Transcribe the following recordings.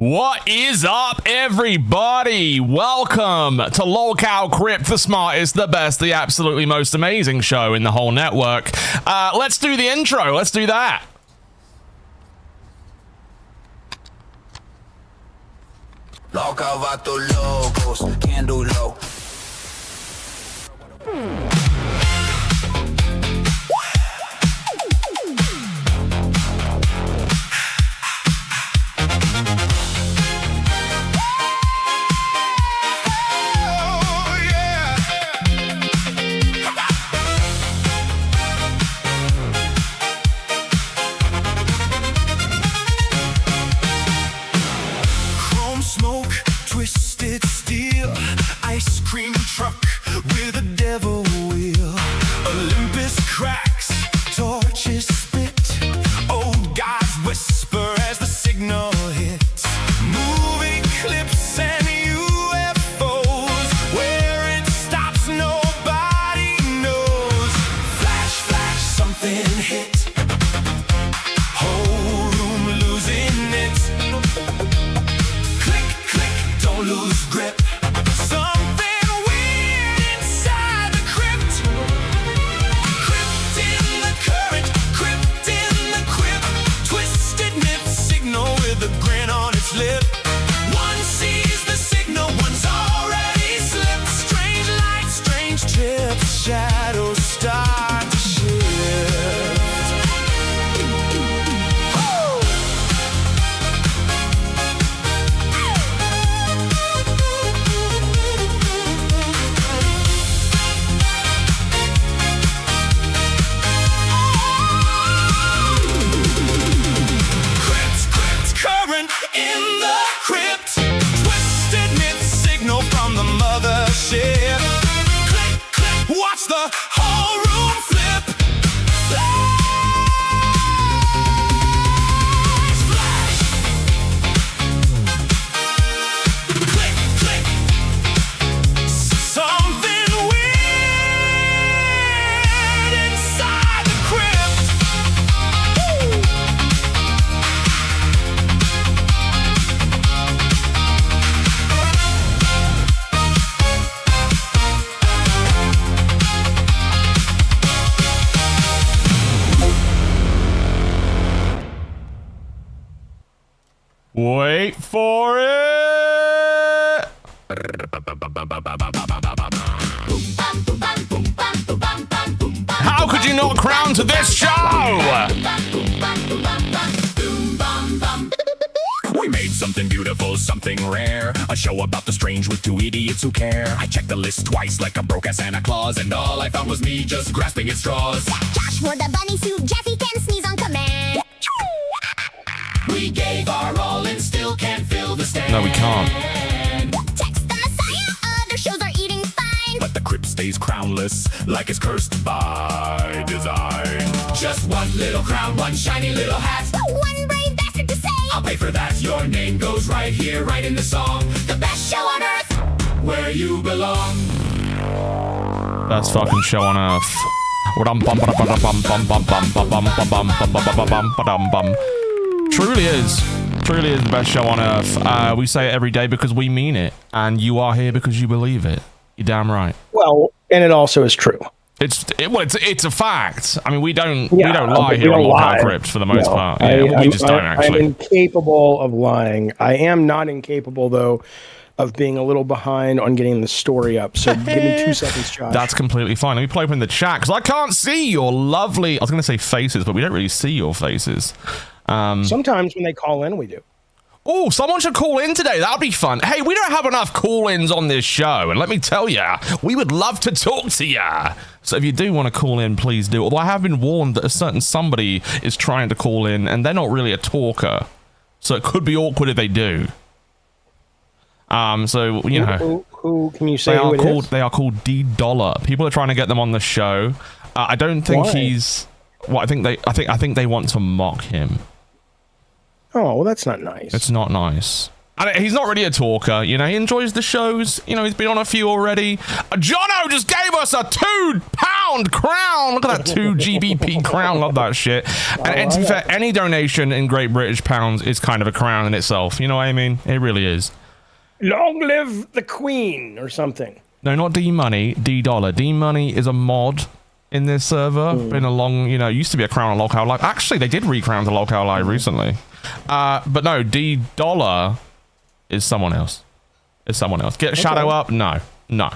What is up, everybody? Welcome to Lolcow Crypt, the smartest, the best, the absolutely most amazing show in the whole network. Let's do the intro. Let's do that. Loca vatos locos, can't do low. Wait for it! How could you not crown to this show? We made something beautiful, something rare. A show about the strange with two idiots who care. I checked the list twice like a broke-ass Santa Claus, and all I found was me just grasping at straws. Josh wore the bunny suit, Jaffe can sneeze on command. We gave our all and still can't fill the stand. No, we can't. Text the Messiah, other shows are eating fine. But the Crypt stays crownless, like it's cursed by design. Just one little crown, one shiny little hat. One brave bastard to say, I'll pay for that. Your name goes right here, right in the song. the best show on earth, where you belong. Best fucking show on earth. Truly is the best show on earth. We say it every day because we mean it, and you are here because you believe it. You're damn right. Well, and it also is true. It's a fact. I mean, we don't lie here on Lolcow Crypt for the most part. Yeah, we just don't actually. I'm incapable of lying. I am not incapable though of being a little behind on getting the story up. So give me 2 seconds, Josh. That's completely fine. Let me play open the chat because I can't see your lovely. I was going to say faces, but we don't really see your faces. Sometimes when they call in, we do. Oh, someone should call in today. That'd be fun. Hey, we don't have enough call-ins on this show, and let me tell you, we would love to talk to you. So if you do want to call in, please do. Although I have been warned that a certain somebody is trying to call in, and they're not really a talker, so it could be awkward if they do. So you know, who can you say who it is? They are called D Dollar. People are trying to get them on the show. I don't think he's. Well, I think they want to mock him. Oh, well, that's not nice. It's not nice. And he's not really a talker, you know. He enjoys the shows. You know, he's been on a few already. Jono just gave us a £2 crown. Look at that 2 GBP crown. Love that shit. And to be fair, any donation in Great British pounds is kind of a crown in itself. You know what I mean? It really is. Long live the Queen or something. No, not D-Money, D-Dollar. D-Money is a mod in this server. Been a long, you know, used to be a crown on Locale Live. Actually, they did recrown to Locale Live recently. But no, D-Dollar is someone else. Is someone else. Get Shadow up? No. No.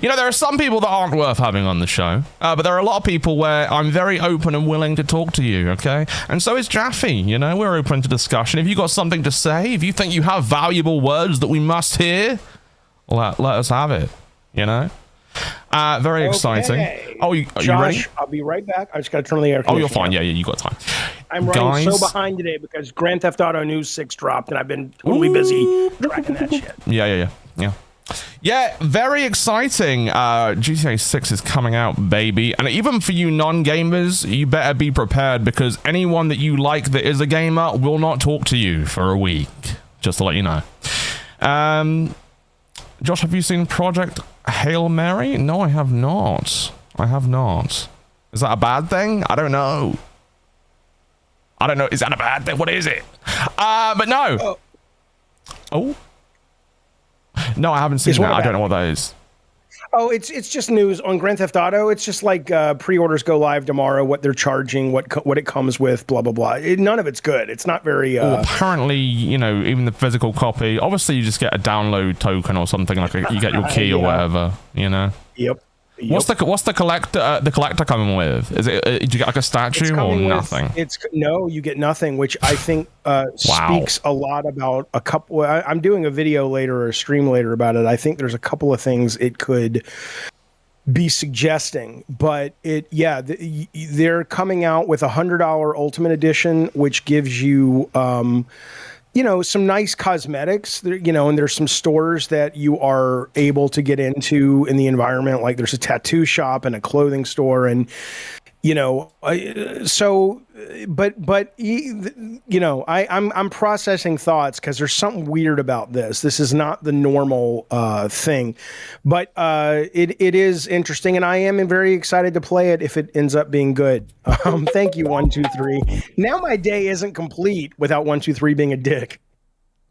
You know, there are some people that aren't worth having on the show, but there are a lot of people where I'm very open and willing to talk to you, okay? And so is Jaffe, you know? We're open to discussion. If you've got something to say, if you think you have valuable words that we must hear, let us have it, you know? Very exciting. Oh, are you ready? I'll be right back. I just got to turn on the air conditioner. Oh, you're fine. Yeah, you got time. I'm running so behind today because Grand Theft Auto News 6 dropped, and I've been totally busy tracking that shit. Yeah, very exciting. GTA 6 is coming out, baby. And even for you non-gamers, you better be prepared because anyone that you like that is a gamer will not talk to you for a week. Just to let you know. Josh, have you seen Project Hail Mary? No, I have not. I have not. Is that a bad thing? I don't know. Is that a bad thing? What is it? But no. Oh. No, I haven't seen that. I don't know what that is. Oh, it's just news on Grand Theft Auto. It's just like pre-orders go live tomorrow, what they're charging, what it comes with, blah, blah, blah. None of it's good. It's not very... Well, apparently, you know, even the physical copy, obviously you just get a download token or something, like you get your key or whatever, you know? Yep. What's the collector coming with? Is it do you get like a statue or nothing? No, you get nothing, which I think speaks a lot about a couple. I'm doing a video later or a stream later about it. I think there's a couple of things it could be suggesting, but they're coming out with $100 Ultimate Edition, which gives you you know, some nice cosmetics, you know, and there's some stores that you are able to get into in the environment. Like there's a tattoo shop and a clothing store and, you know, but you know, I'm processing thoughts because there's something weird about this. This is not the normal thing, but it is interesting, and I am very excited to play it if it ends up being good. Thank you, 123. Now my day isn't complete without 123 being a dick.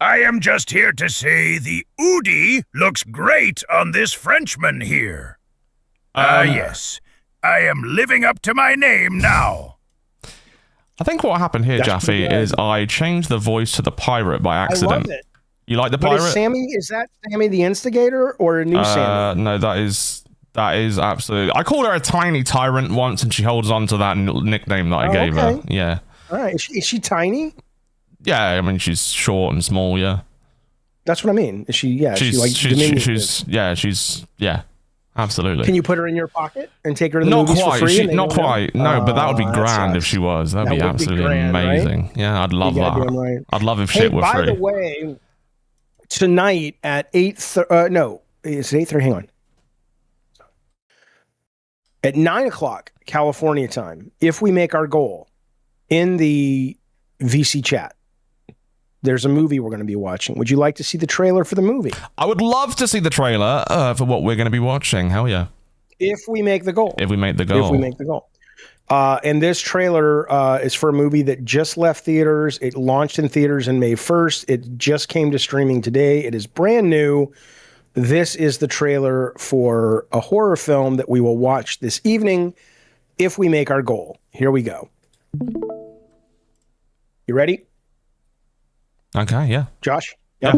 I am just here to say the Oodie looks great on this Frenchman here. Yes. I am living up to my name now. I think what happened here, Jaffe, is I changed the voice to the pirate by accident. I love it. You like the pirate? Is that Sammy the Instigator or a new Sammy? No, that is absolutely... I called her a tiny tyrant once and she holds on to that nickname that I gave her. Yeah. All right. Is she tiny? Yeah, I mean, she's short and small, yeah. That's what I mean. Is she, yeah, absolutely. Can you put her in your pocket and take her to the movies for free? Not quite. No, but that would be grand if she was. That'd be absolutely amazing. Right? Yeah, I'd love that. Right. I'd love if shit were free. By the way, tonight at 8:30, no, it's 8:30, hang on. At 9 o'clock California time, if we make our goal, in the VC chat, there's a movie we're going to be watching. Would you like to see the trailer for the movie? I would love to see the trailer for what we're going to be watching. Hell yeah. If we make the goal. If we make the goal. And this trailer is for a movie that just left theaters. It launched in theaters on May 1st. It just came to streaming today. It is brand new. This is the trailer for a horror film that we will watch this evening if we make our goal. Here we go. You ready? Okay, yeah. Josh? Yeah.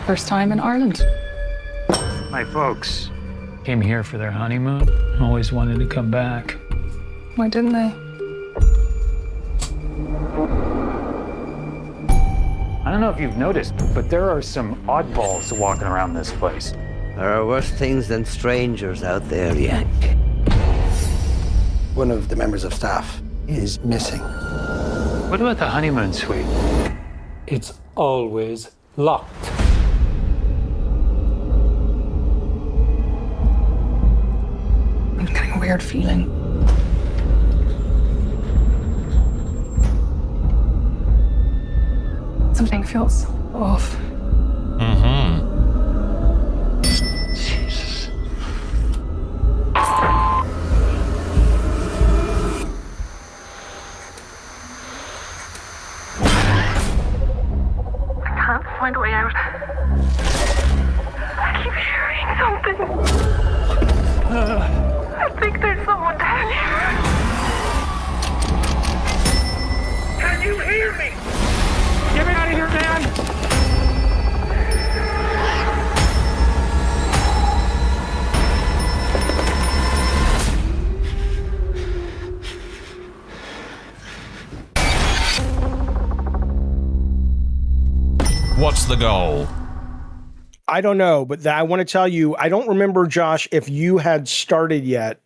First time in Ireland. My folks came here for their honeymoon. Always wanted to come back. Why didn't they? I don't know if you've noticed, but there are some oddballs walking around this place. There are worse things than strangers out there, Yank. One of the members of staff is missing. What about the honeymoon suite? It's always locked. I'm getting a weird feeling. Something feels off. Mm-hmm. Jesus. I can't find a way out. I keep hearing something. I think there's someone down here. Can you hear me? Get me out of here, man! What's the goal? I don't know, but I want to tell you, I don't remember, Josh, if you had started yet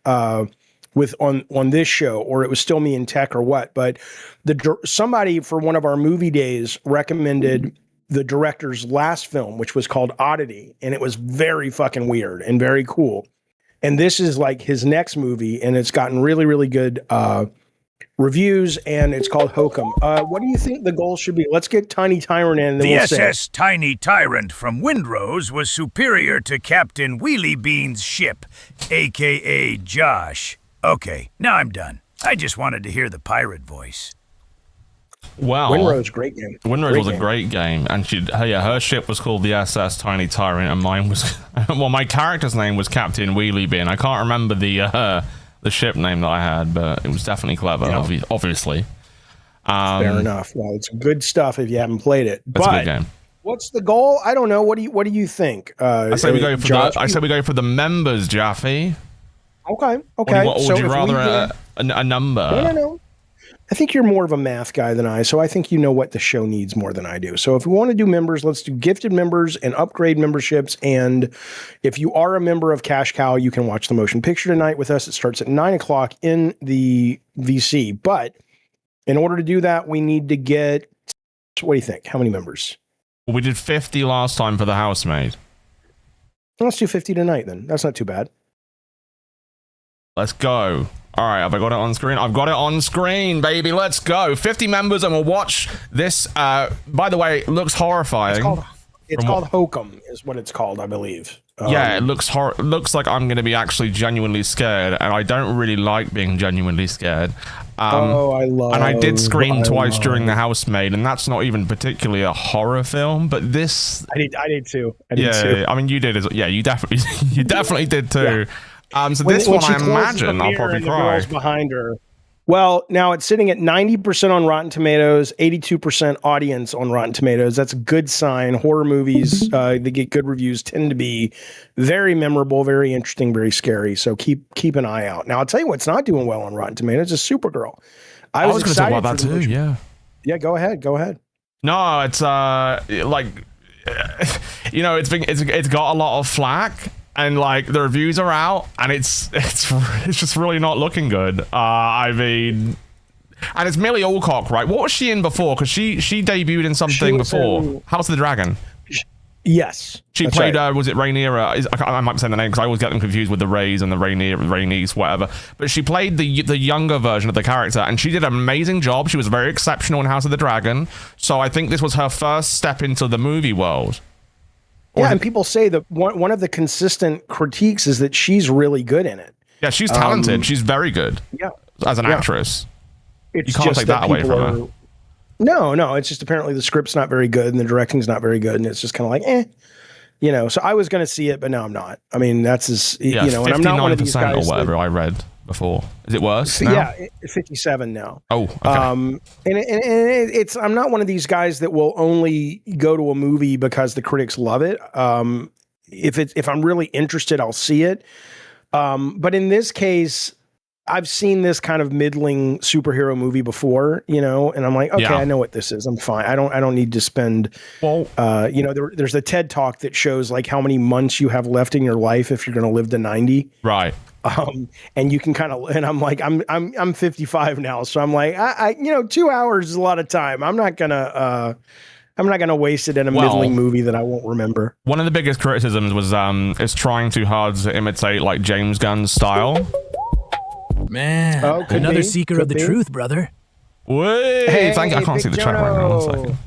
with on this show, or it was still me and Tech or what. But somebody for one of our movie days recommended the director's last film, which was called Oddity, and it was very fucking weird and very cool. And this is like his next movie, and it's gotten really, really good reviews, and it's called Hokum. What do you think the goal should be? Let's get Tiny Tyrant in. And then The we'll SS Tiny Tyrant from Windrose was superior to Captain Wheelie Bean's ship, a.k.a. Josh. Okay, now I'm done. I just wanted to hear the pirate voice. Well, Windrose, great game. Windrose was a great game, and her ship was called the SS Tiny Tyrant, and mine was well, my character's name was Captain Wheelie Bean. I can't remember the ship name that I had, but it was definitely clever, obviously. Fair enough. Well, it's good stuff if you haven't played it. That's a good game. What's the goal? I don't know. What do you think? I say we go for the members, Jaffe. Okay. Would you rather a number? No. I think you're more of a math guy than I, so I think you know what the show needs more than I do. So if we want to do members, let's do gifted members and upgrade memberships. And if you are a member of Cash Cow, you can watch the motion picture tonight with us. It starts at 9:00 in the VC. But in order to do that, we need to get, what do you think? How many members? Well, we did 50 last time for the housemaid. Let's do 50 tonight then. That's not too bad. Let's go. All right, have I got it on screen? I've got it on screen, baby. Let's go. 50 members, and we'll watch this. By the way, it looks horrifying. It's called Hokum, is what it's called, I believe. Yeah, it looks like I'm going to be actually genuinely scared, and I don't really like being genuinely scared. And I did scream twice during The Housemaid, and that's not even particularly a horror film, but this... I did too. I mean, you did as well. Yeah, you definitely did too. So this one, I imagine, I'll probably cry. Behind her. Well, now it's sitting at 90% on Rotten Tomatoes, 82% audience on Rotten Tomatoes. That's a good sign. Horror movies, they get good reviews, tend to be very memorable, very interesting, very scary. So keep an eye out. Now, I'll tell you what's not doing well on Rotten Tomatoes is Supergirl. I was going to talk about that too, yeah. Yeah, go ahead. No, it's like, you know, it's got a lot of flack. And like the reviews are out, and it's just really not looking good. I mean, and it's Millie Alcock, right? What was she in before? Because she debuted in something before. House of the Dragon. Yes, she played. Right. Was it Rhaenyra? I might be saying the name because I always get them confused with the Rays and the Rhaenys, whatever. But she played the younger version of the character, and she did an amazing job. She was very exceptional in House of the Dragon. So I think this was her first step into the movie world. Yeah, and people say that one of the consistent critiques is that she's really good in it. Yeah, she's talented. She's very good. Yeah, as an actress. It's you can't take that away from her. No. It's just apparently the script's not very good and the directing's not very good, and it's just kind of like, you know. So I was going to see it, but now I'm not. I mean, that's as you know, and I'm not one of these guys or whatever I read before. Is it worse now? Yeah, 57 now. Oh, okay. And it's I'm not one of these guys that will only go to a movie because the critics love it. If I'm really interested, I'll see it. But in this case, I've seen this kind of middling superhero movie before, you know, and I'm like, okay, I know what this is. I'm fine. I don't need to spend, you know, there's a TED talk that shows like how many months you have left in your life if you're going to live to 90. Right. And you can kind of, and I'm like, I'm 55 now. So I'm like, you know, 2 hours is a lot of time. I'm not going to waste it in a middling movie that I won't remember. One of the biggest criticisms was, it's trying too hard to imitate like James Gunn's style. Man, another seeker of the truth, brother. Wait, hey, thank you. I can't see the chat right now. 1 second.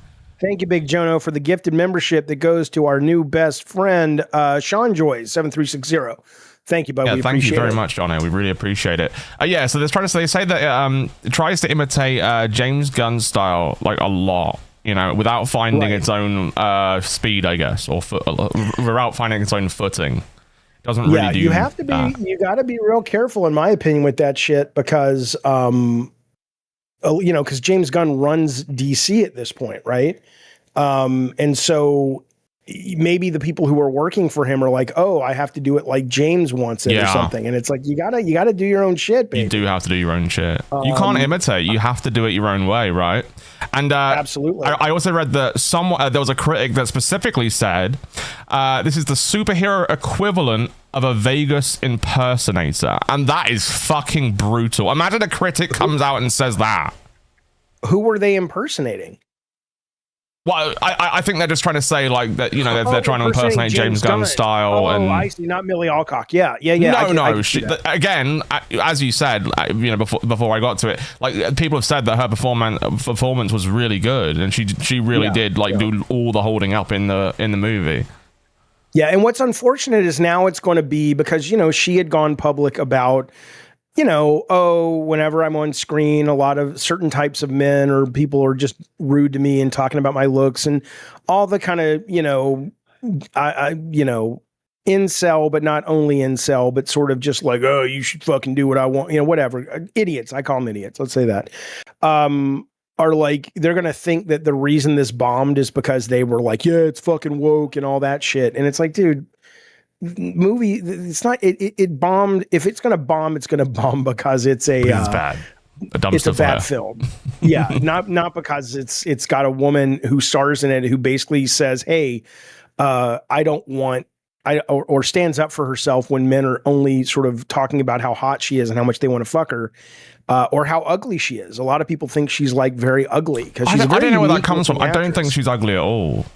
Thank you, Big Jono, for the gifted membership that goes to our new best friend, Sean Joy 7360. Thank you, buddy. Yeah, we thank you appreciate very it. much, Jono. We really appreciate it. Yeah, so they say that it tries to imitate James Gunn's style like a lot, you know, without finding its own speed, I guess, or without finding its own footing. Doesn't really do. You have to be. You got to be real careful, in my opinion, with that shit because, you know, because James Gunn runs DC at this point, right? And so maybe the people who are working for him are like, oh, I have to do it like James wants it or something. And it's like you gotta do your own shit, baby. You do have to do your own shit. You can't imitate. You have to do it your own way, right? And absolutely. I also read that there was a critic that specifically said this is the superhero equivalent of a Vegas impersonator, and that is fucking brutal. Imagine a critic comes out and says that. Who were they impersonating? Well, I think they're just trying to say like that, you know, they're trying to impersonate James Gunn's style. Oh, I see. Not Millie Alcock. Yeah. No. Again, as you said, you know, before I got to it, like people have said that her performance was really good, and she really did like do all the holding up in the movie. Yeah, and what's unfortunate is now it's going to be because, you know, she had gone public about, you know, whenever I'm on screen, a lot of certain types of men or people are just rude to me and talking about my looks and all the kind of, you know, you know, incel, but not only incel, but sort of just like, oh, you should fucking do what I want, you know, whatever. Idiots. I call them idiots. Let's say that. Are like, they're going to think that the reason this bombed is because they were like, yeah, it's fucking woke and all that shit. And it's like, dude, movie, it's not, it bombed. If it's going to bomb, it's going to bomb because it's bad. It's a bad film. Yeah. not because it's got a woman who stars in it who basically says, hey, I don't want, or stands up for herself when men are only sort of talking about how hot she is and how much they want to fuck her. Or how ugly she is. A lot of people think she's like very ugly because she's. I don't know where that comes from. I don't think she's ugly at all.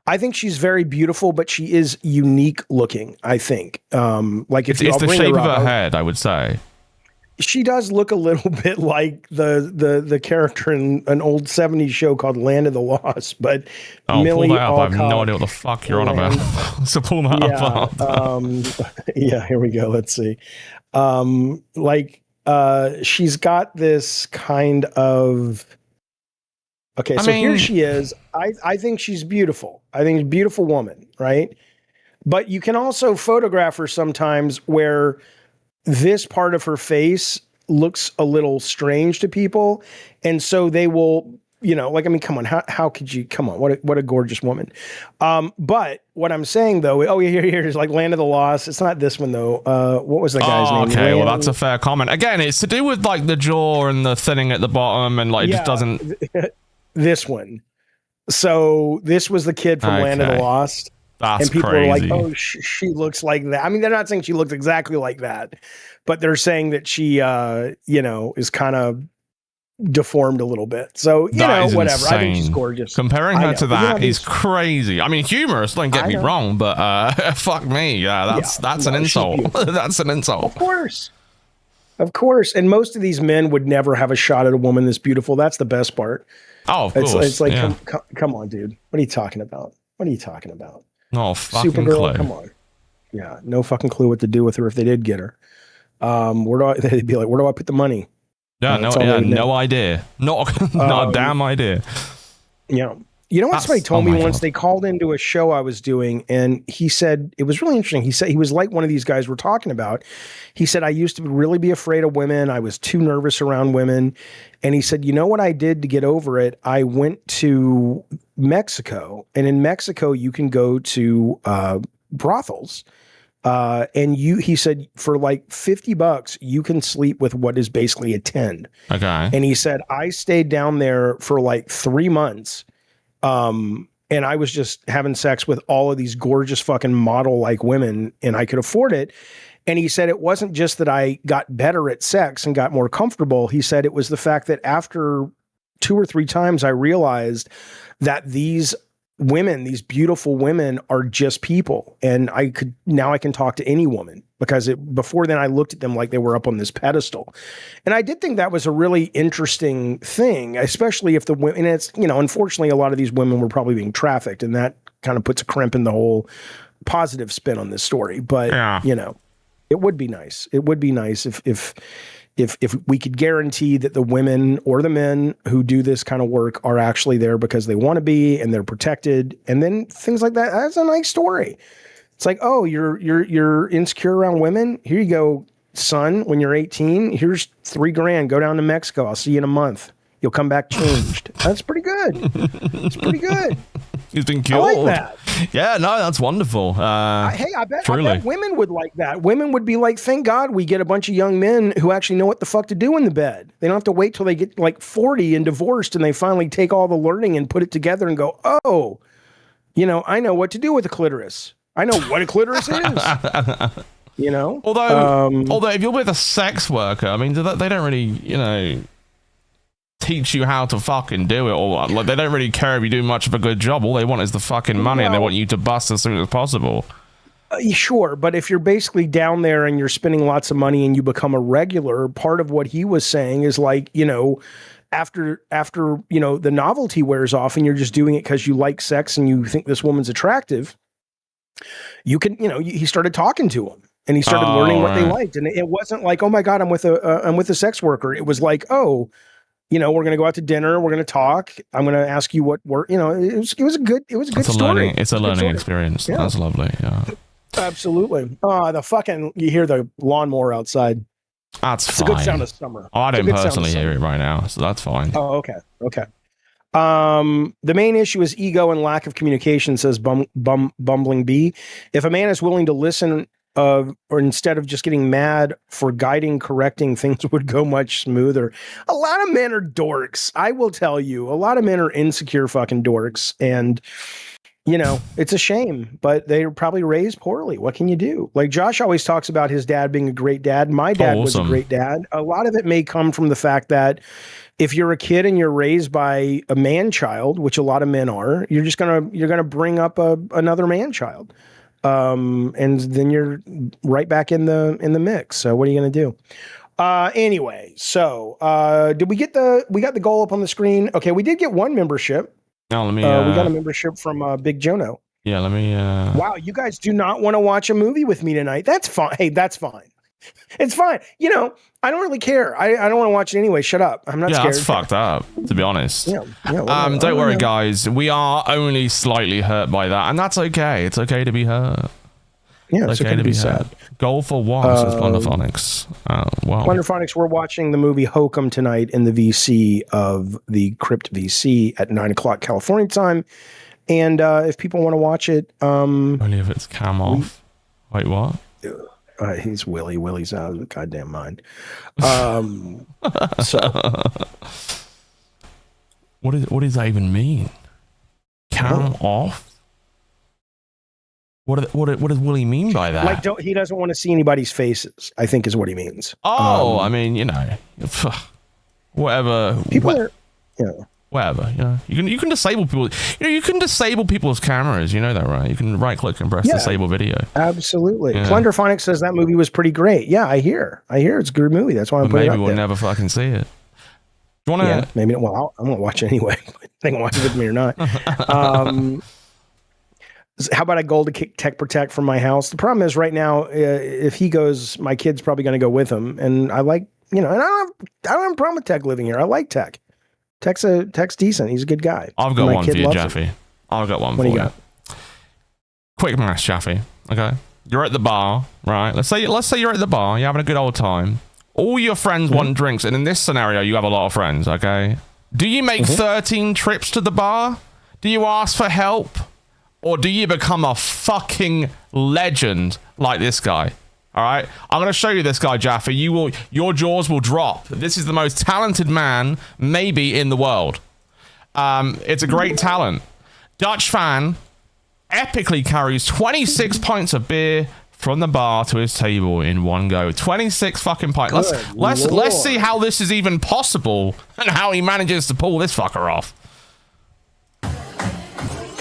I think she's very beautiful, but she is unique looking. I think. Like if it's the shape of her head, I would say. She does look a little bit like the character in an old 70s show called Land of the Lost, but Millie pull that up. Alcock, I have no idea what the fuck you're on about. So pull that up. Yeah, here we go. Let's see. She's got this kind of here she is. I think she's beautiful. I think she's a beautiful woman, right? But you can also photograph her sometimes where this part of her face looks a little strange to people, and so they will, you know, like, I mean, come on, how could you, come on, what a gorgeous woman. But what I'm saying though, here is like Land of the Lost. It's not this one though. What was the guy's name? Okay, well that's a fair comment. Again, it's to do with like the jaw and the thinning at the bottom, and like it just doesn't. This one. So this was the kid from Land of the Lost. That's and people crazy. are like, oh, she looks like that. I mean, they're not saying she looks exactly like that, but they're saying that she, you know, is kind of deformed a little bit. So, you know, whatever. Insane. I think she's gorgeous. Comparing her to that is crazy. I mean, humorous, don't get me wrong, but fuck me. Yeah, that's an insult. That's an insult. Of course. And most of these men would never have a shot at a woman this beautiful. That's the best part. Oh, of course. It's like, come on, dude. What are you talking about? No fucking Supergirl, clue. come on. Yeah, no fucking clue what to do with her if they did get her. They'd be like, where do I put the money? Yeah, no idea. Not a damn idea. Yeah. You know what somebody told me once? They called into a show I was doing, and he said, it was really interesting. He said, he was like one of these guys we're talking about. He said, I used to really be afraid of women. I was too nervous around women. And he said, you know what I did to get over it? I went to Mexico, and in Mexico, you can go to brothels. And he said for like $50, you can sleep with what is basically a 10. Okay. And he said, I stayed down there for like 3 months. And I was just having sex with all of these gorgeous fucking model like women, and I could afford it. And he said it wasn't just that I got better at sex and got more comfortable. He said it was the fact that after 2 or 3 times, I realized that these women, these beautiful women, are just people. And now I can talk to any woman, because before then I looked at them like they were up on this pedestal. And I did think that was a really interesting thing, especially if the women, and it's, unfortunately a lot of these women were probably being trafficked, and that kind of puts a crimp in the whole positive spin on this story. But, it would be nice. It would be nice if we could guarantee that the women or the men who do this kind of work are actually there because they want to be, and they're protected, and then things like that. That's a nice story. It's like, oh, you're insecure around women. Here you go, son. When you're 18, here's $3,000. Go down to Mexico. I'll see you in a month. You'll come back changed. That's pretty good. It's pretty good. He's been cured. I like that. Yeah, no, that's wonderful. I bet women would like that. Women would be like, thank God we get a bunch of young men who actually know what the fuck to do in the bed. They don't have to wait till they get like 40 and divorced, and they finally take all the learning and put it together and go, oh, I know what to do with a clitoris. I know what a clitoris is. Although if you're with a sex worker, I mean, they don't really, teach you how to fucking do it, or like they don't really care if you do much of a good job. All they want is the fucking money, and they want you to bust as soon as possible. Sure, but if you're basically down there and you're spending lots of money and you become a regular, part of what he was saying is like, after the novelty wears off and you're just doing it because you like sex and you think this woman's attractive, you can, he started talking to him. And he started learning what they liked, and it wasn't like, oh my God, I'm with a sex worker. It was like, oh, we're going to go out to dinner. We're going to talk. I'm going to ask you what work. It was a good story. It's a learning experience. Yeah. That's lovely. Yeah, absolutely. You hear the lawnmower outside. That's it's fine. A good sound of summer. I don't personally hear it right now, so that's fine. Oh, okay. The main issue is ego and lack of communication, says Bumbling Bee. If a man is willing to listen, or instead of just getting mad for guiding, correcting, things would go much smoother. A lot of men are dorks. I will tell you, a lot of men are insecure fucking dorks. And, it's a shame, but they were probably raised poorly. What can you do? Like Josh always talks about his dad being a great dad. My dad was a great dad. A lot of it may come from the fact that if you're a kid and you're raised by a man child, which a lot of men are, you're gonna bring up another man child. And then you're right back in the mix. So what are you going to do? Anyway, so, did we got the goal up on the screen? Okay. We did get one membership. No, let me, we got a membership from, Big Jono. Yeah. Let me, wow. You guys do not want to watch a movie with me tonight. That's fine. Hey, that's fine. It's fine. I don't really care. I don't want to watch it anyway. Shut up. I'm not scared. Yeah, that's fucked up, to be honest. Yeah, don't worry, guys. We are only slightly hurt by that, and that's okay. It's okay to be hurt. Yeah, it's okay to be sad. Goal for one, says Blunderphonics. Wow. Blunderphonics, we're watching the movie Hokum tonight in the VC of the Crypt VC at 9:00 California time. And if people want to watch it... only if it's cam off. Wait, what? He's Willie. Willie's out of the goddamn mind. So, what does that even mean? Cam off? What does Willie mean by that? Like, he doesn't want to see anybody's faces, I think is what he means. Oh, I mean, whatever. Whatever. You can disable people. You can disable people's cameras. You know that, right? You can right click and press disable video. Absolutely. Yeah. Plunderphonics says that movie was pretty great. Yeah, I hear it's a good movie. That's why I'm putting it up maybe we'll never fucking see it. Do you want to? Yeah, maybe. Well, I'm gonna watch it anyway. They can watch it with me or not. How about I go to kick Tech Protect from my house? The problem is right now, if he goes, my kid's probably going to go with him. And I like, and I don't have a problem with Tech living here. I like Tech. Tech's decent. He's a good guy. I've got one for you, Jaffe. I've got one for you. Quick maths, Jaffe. Okay. You're at the bar, right? Let's say you're at the bar. You're having a good old time. All your friends want drinks. And in this scenario, you have a lot of friends, okay? Do you make 13 trips to the bar? Do you ask for help? or do you become a fucking legend like this guy? All right, I'm gonna show you this guy, Jaffe. Your jaws will drop. This is the most talented man maybe in the world. It's a great talent. Dutch fan epically carries 26 pints of beer from the bar to his table in one go. 26 fucking pints. Let's see how this is even possible and how he manages to pull this fucker off.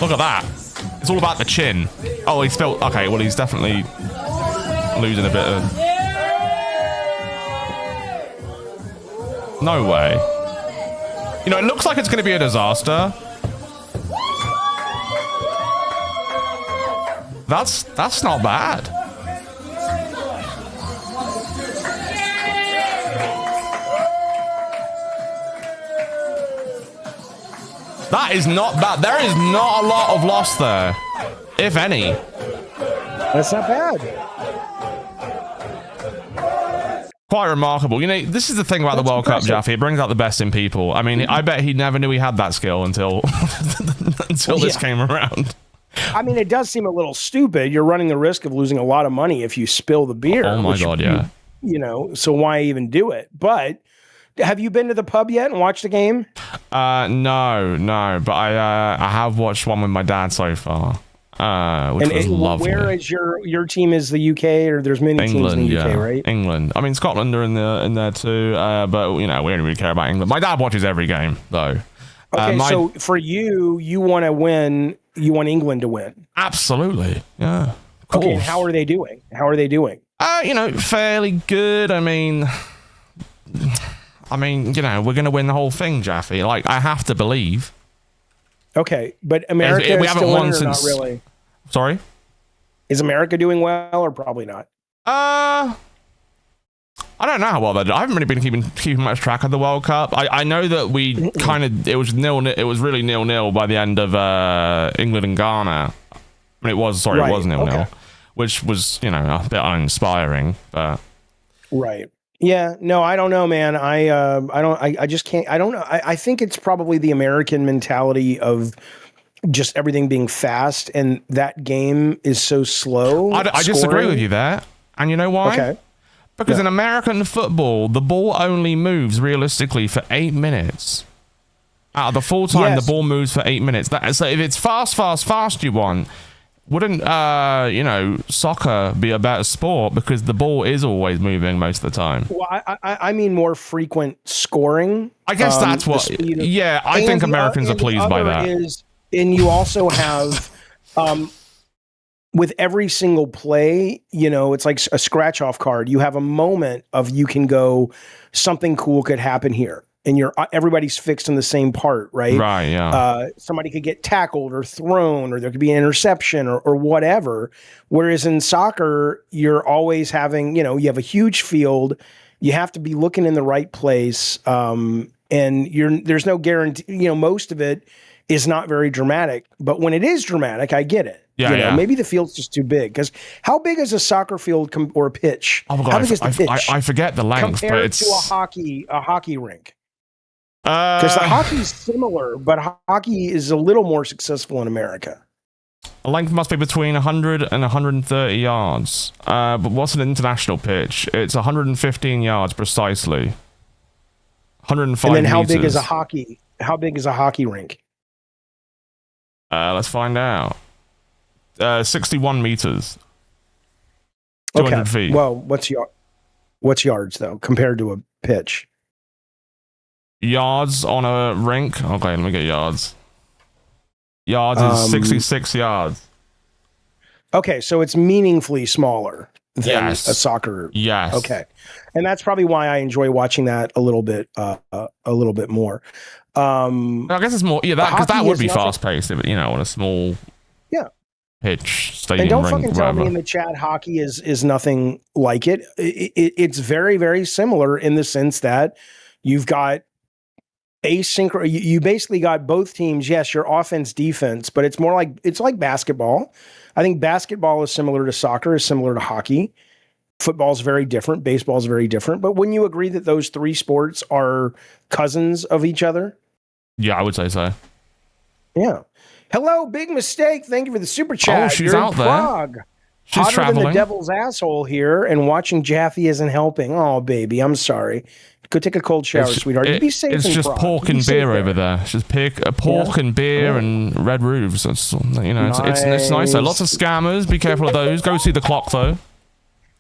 Look at that. It's all about the chin. Oh, he's still okay. Well, he's definitely losing a bit of. No way. You know, it looks like it's going to be a disaster. That's not bad. That is not bad. There is not a lot of loss there, if any. That's not bad. Quite remarkable. You know, this is the thing about the World Cup, Jaffe. It brings out the best in people. I mean, I bet he never knew he had that skill until this came around. I mean, it does seem a little stupid. You're running the risk of losing a lot of money if you spill the beer. Oh my God, yeah. You know, so why even do it? But have you been to the pub yet and watched the game? No, but I have watched one with my dad so far, which was lovely. Where is your team? Is the UK, or there's many teams in the UK, right? England. I mean, Scotland are in there too, but you know, we don't really care about England. My dad watches every game though. Okay, so for you want to win. You want England to win. Absolutely, yeah. Okay, and how are they doing? You know, fairly good. I mean, you know, we're going to win the whole thing, Jaffe. Like, I have to believe. Okay, but America we is haven't still won in or since. Not really. Sorry? Is America doing well or probably not? I don't know how well they're doing. I haven't really been keeping much track of the World Cup. I know that we kind of it was really 0-0 by the end of England and Ghana. I mean, it was 0-0, which was, you know, a bit uninspiring. But right. Yeah, no, I don't know, man. I just can't. I don't know. I think it's probably the American mentality of just everything being fast, and that game is so slow. I disagree with you there, and you know why? Okay. Because in American football, the ball only moves realistically for 8 minutes. Out of the full time, the ball moves for 8 minutes. So if it's fast you want, wouldn't you know, soccer be a better sport because the ball is always moving most of the time? Well, I mean more frequent scoring. I guess that's what. Yeah, I think Americans are pleased by that. And you also have, with every single play, you know, it's like a scratch off card. You have a moment of you can go, something cool could happen here. And everybody's fixed in the same part, right? Right, yeah. Somebody could get tackled or thrown, or there could be an interception or whatever. Whereas in soccer, you're always having, you know, you have a huge field. You have to be looking in the right place. And there's no guarantee, you know, most of it is not very dramatic. But when it is dramatic, I get it. Yeah, you know, maybe the field's just too big. Because how big is a soccer field or a pitch? Oh my God, how big is the pitch? I forget the length, compared but it's to a hockey rink. Because the hockey's similar, but hockey is a little more successful in America. The length must be between 100 and 130 yards. But what's an international pitch? It's 115 yards precisely. 105 And then how meters. big is a hockey? How big is a hockey rink? Let's find out. 61 meters. 200 feet. Well, what's yards though compared to a pitch? Yards on a rink. Okay, let me get yards. Yards is 66 yards. Okay, so it's meaningfully smaller than a soccer. Yes. Okay, and that's probably why I enjoy watching that a little bit more. I guess it's more. Yeah, because that would be fast paced, you know, on a small. Yeah. Pitch stadium. And don't rink, fucking tell whatever. me in the chat hockey is nothing like it. It's very, very similar in the sense that you've got asynchronous. You basically got both teams. Yes, your offense, defense, but it's more like basketball. I think basketball is similar to soccer, is similar to hockey. Football is very different. Baseball is very different. But wouldn't you agree that those three sports are cousins of each other? Yeah, I would say so. Yeah. Hello, big mistake. Thank you for the super chat. Oh, she's You're out in there. Prague. She's Hotter traveling. than the devil's asshole here, and watching Jaffe isn't helping. Oh, baby, I'm sorry. Go take a cold shower, sweetheart. You be safe It's in just Prague. pork You be and safe beer there. over there. It's just pork and beer and red roofs. It's, you know, it's nice. Lots of scammers. Be careful of those. Go see the clock though.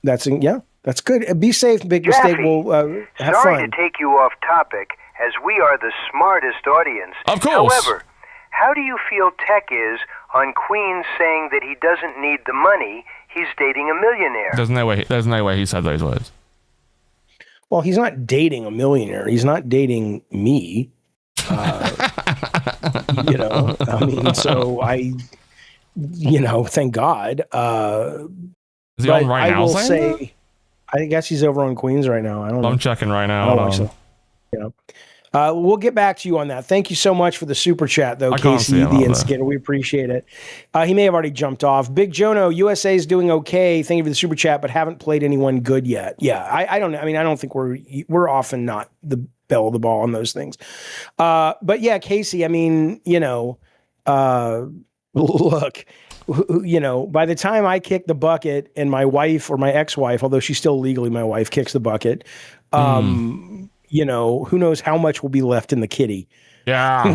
That's good. Be safe, big mistake. We'll have sorry fun. to take you off topic, as we are the smartest audience. Of course. However, how do you feel Tech is on Queen saying that he doesn't need the money? He's dating a millionaire. There's no way he said those words. Well, he's not dating a millionaire. He's not dating me. You know, I mean, so thank God. Is he on right now? I will say, I guess he's over on Queens right now. I don't know. I'm checking right now. We'll get back to you on that. Thank you so much for the super chat, though, I can't see Casey, him the out Instigator. We appreciate it. He may have already jumped off. Big Jono, USA is doing okay. Thank you for the super chat, but haven't played anyone good yet. Yeah, I don't know. I mean, I don't think we're often not the belle of the ball on those things. But yeah, Casey, I mean, look, by the time I kick the bucket and my wife or my ex-wife, although she's still legally my wife, kicks the bucket, who knows how much will be left in the kitty. Yeah.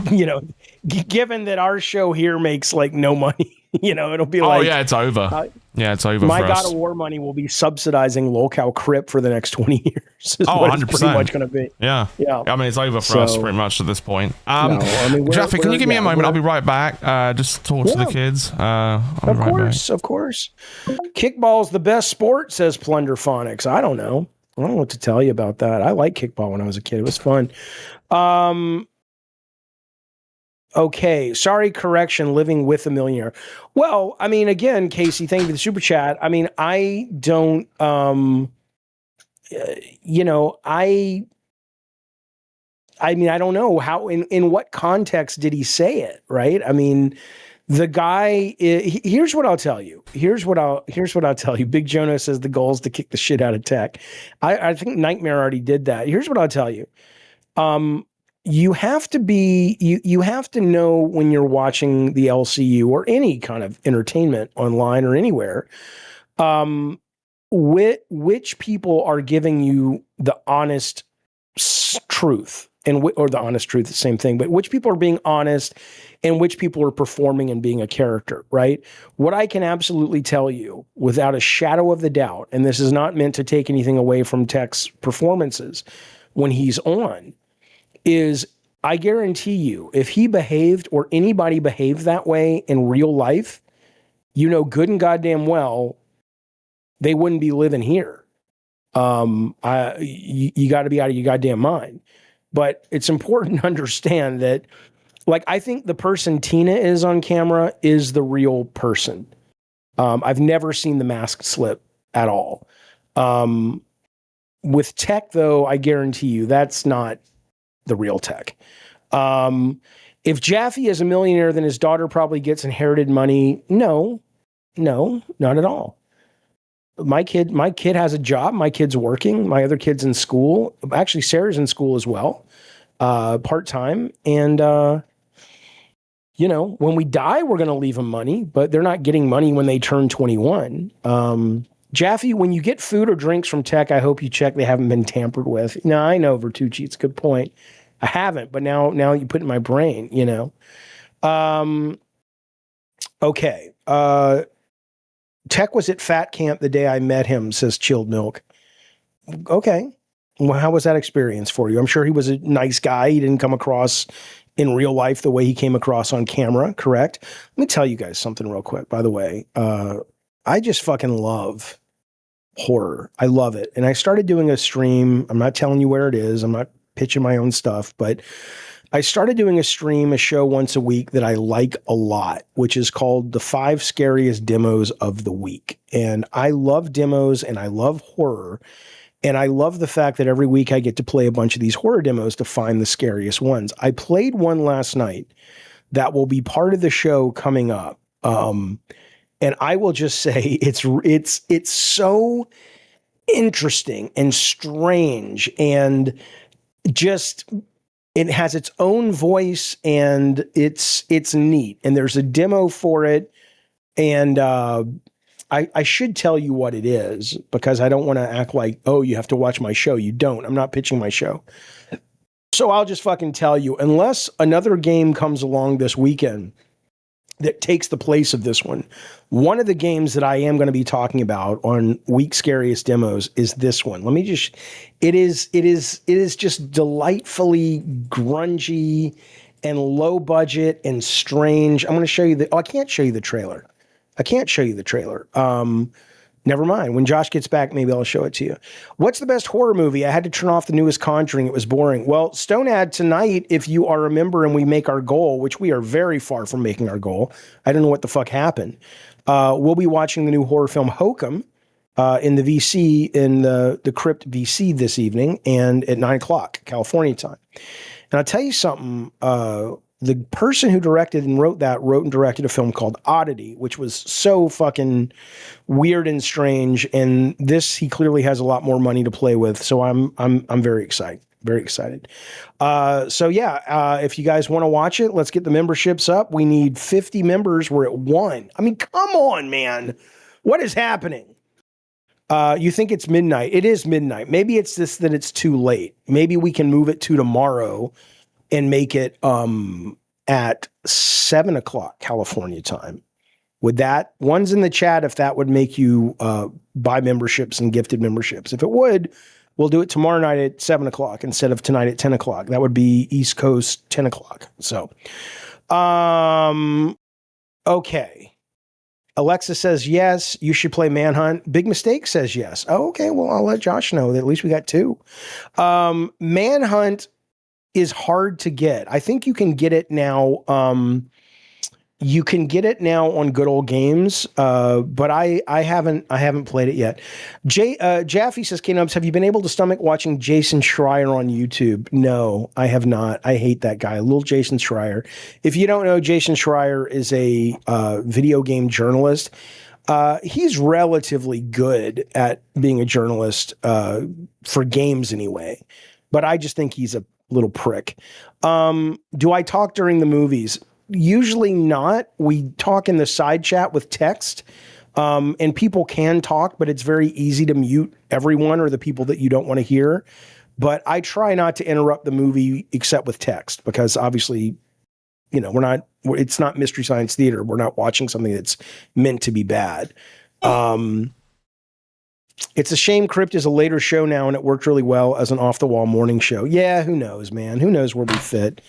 Given that our show here makes like no money, it'll be like, oh yeah, it's over. It's over my for God us. of War money will be subsidizing locale Crypt for the next 20 years. Oh, 100%. It's pretty much going to be. Yeah. I mean, it's over for us pretty much at this point. Jaffe, can you give me a moment? I'll be right back. Just talk to the kids. Of course. Kickball's the best sport, says Plunderphonics. I don't know what to tell you about that. I liked kickball when I was a kid. It was fun. Okay, sorry, correction, living with a millionaire. Well, I mean, again, Casey, thank you for the super chat. I mean, I don't, I mean, I don't know how, in what context did he say it, right? I mean, the guy, here's what I'll tell you. Here's what I'll tell you. Big Jonah says the goal is to kick the shit out of Tech. I think Nightmare already did that. Here's what I'll tell you. You have to be, you have to know when you're watching the LCU or any kind of entertainment online or anywhere, which people are giving you the honest truth or the honest truth, the same thing, but which people are being honest and which people are performing and being a character, right? What I can absolutely tell you without a shadow of the doubt, and this is not meant to take anything away from Tech's performances when he's on, is I guarantee you, if he behaved or anybody behaved that way in real life, good and goddamn well, they wouldn't be living here. You got to be out of your goddamn mind. But it's important to understand that, like, I think the person Tina is on camera is the real person. I've never seen the mask slip at all. With Tech, though, I guarantee you that's not the real Tech. If Jaffe is a millionaire, then his daughter probably gets inherited money. No, not at all. My kid has a job. My kid's working. My other kid's in school. Actually, Sarah's in school as well, part-time. And, when we die, we're going to leave them money, but they're not getting money when they turn 21. Jaffe, when you get food or drinks from Tech, I hope you check they haven't been tampered with. No, I know, Vertucci, it's a good point. I haven't, but now you put it in my brain, Okay. Tech was at Fat Camp the day I met him, says Chilled Milk. Okay. Well, how was that experience for you? I'm sure he was a nice guy. He didn't come across in real life the way he came across on camera, correct? Let me tell you guys something real quick, by the way. I just fucking love horror. I love it. And I started doing a stream. I'm not telling you where it is. I'm not pitching my own stuff, but I started doing a show once a week that I like a lot, which is called The 5 Scariest Demos of the Week. And I love demos and I love horror. And I love the fact that every week I get to play a bunch of these horror demos to find the scariest ones. I played one last night that will be part of the show coming up. And I will just say it's so interesting and strange and just it has its own voice, and it's neat. And there's a demo for it, and I should tell you what it is, because I don't want to act like, oh, you have to watch my show. You don't. I'm not pitching my show. So I'll just fucking tell you, unless another game comes along this weekend that takes the place of this one of the games that I am going to be talking about on Week's Scariest Demos is this one. Let me just, it is just delightfully grungy and low budget and strange. I'm going to show you I can't show you the trailer. Never mind. When Josh gets back, maybe I'll show it to you. What's the best horror movie? I had to turn off the newest Conjuring. It was boring. Well, Stonead, tonight, if you are a member and we make our goal, which we are very far from making our goal, I don't know what the fuck happened. We'll be watching the new horror film Hokum in the VC, in the Crypt VC this evening, and at 9:00 California time. And I'll tell you something. The person who directed and wrote and directed a film called Oddity, which was so fucking weird and strange. And this, he clearly has a lot more money to play with. So I'm very excited. Very excited. If you guys want to watch it, let's get the memberships up. We need 50 members. We're at 1. I mean, come on, man. What is happening? You think it's midnight. It is midnight. Maybe it's this, that it's too late. Maybe we can move it to tomorrow and make it at 7:00 California time. Would that, one's in the chat if that would make you buy memberships and gifted memberships. If it would, we'll do it tomorrow night at 7:00 instead of tonight at 10:00. That would be East Coast 10:00. So, okay. Alexa says yes, you should play Manhunt. Big Mistake says yes. Oh, okay. Well, I'll let Josh know that at least we got 2. Manhunt is hard to get. I think you can get it now. You can get it now on Good Old Games, but I haven't played it yet. Jaffe says, K-Nubs, have you been able to stomach watching Jason Schreier on YouTube? No, I have not. I hate that guy, little Jason Schreier. If you don't know, Jason Schreier is a video game journalist. He's relatively good at being a journalist for games anyway, but I just think he's a little prick. Do I talk during the movies? Usually not. We talk in the side chat with text, and people can talk, but it's very easy to mute everyone or the people that you don't want to hear. But I try not to interrupt the movie except with text, because obviously, you know, it's not Mystery Science Theater. We're not watching something that's meant to be bad. It's a shame Crypt is a later show now, and it worked really well as an off-the-wall morning show. Yeah, who knows, man? Who knows where we fit?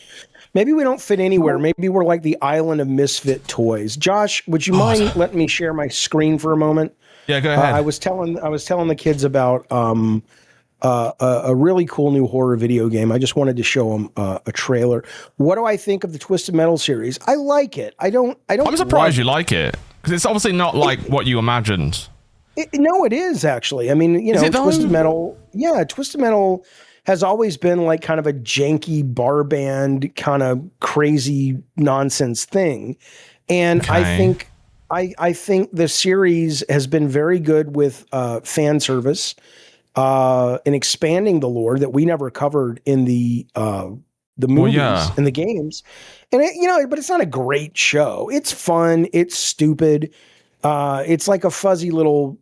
Maybe we don't fit anywhere. Maybe we're like the island of misfit toys. Josh, would you mind letting me share my screen for a moment? Yeah, go ahead. I was telling the kids about a really cool new horror video game. I just wanted to show them a trailer. What do I think of the Twisted Metal series? I like it. I'm surprised you like it, because it's obviously not like what you imagined. No, it is actually. I mean, you know, Twisted Metal. Yeah, Twisted Metal has always been like kind of a janky bar band, kind of crazy nonsense thing, and okay. I think the series has been very good with fan service and expanding the lore that we never covered in the movies and the games, and but it's not a great show. It's fun. It's stupid. It's like a fuzzy little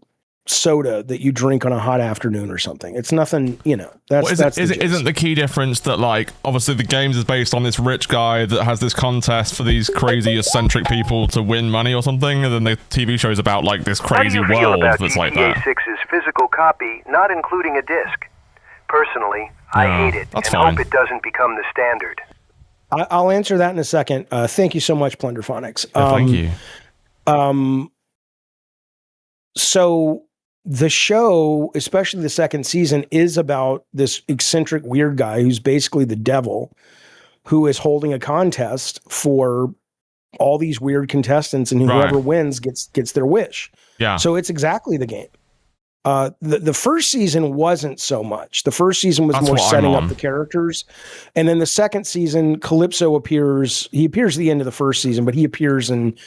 soda that you drink on a hot afternoon or something. It's nothing, isn't the key difference that, like, obviously the games is based on this rich guy that has this contest for these crazy eccentric people to win money or something, and then the TV show is about like this crazy world that's like that. GTA 6's physical copy, not including a disc. Personally, I hate it and hope it doesn't become the standard. I'll answer that in a second. Thank you so much, Plunderphonics. Thank you. So the show, especially the second season, is about this eccentric weird guy who's basically the devil, who is holding a contest for all these weird contestants, and whoever wins gets their wish. Yeah. So it's exactly the game. The first season wasn't so much. The first season was more setting up the characters. And then the second season, Calypso appears. He appears at the end of the first season, but he appears and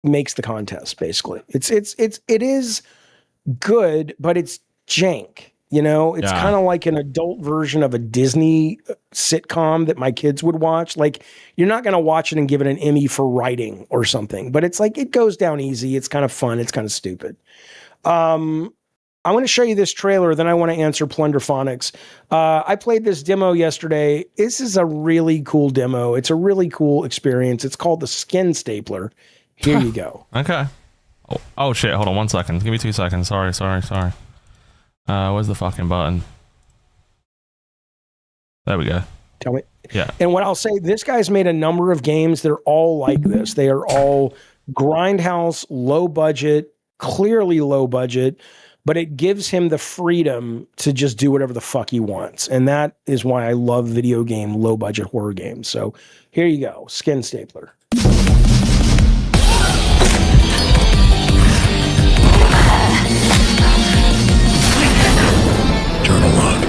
makes the contest, basically. It is good, but it's jank. You know, it's Yeah. kind of like an adult version of a Disney sitcom that my kids would watch. Like, you're not going to watch it and give it an Emmy for writing or something, but it's like, it goes down easy. It's kind of fun. It's kind of stupid. I'm going to show you this trailer, then I want to answer Plunderphonics. I played this demo yesterday. This is a really cool demo. It's a really cool experience. It's called the Skin Stapler. Here you go. Okay. Oh shit, hold on 1 second. Give me 2 seconds. Sorry. Where's the fucking button? There we go. Tell me. Yeah. And what I'll say, this guy's made a number of games that are all like this. They are all grindhouse, low budget, clearly low budget, but it gives him the freedom to just do whatever the fuck he wants. And that is why I love video game, low budget horror games. So here you go. Skin Stapler. Journal log,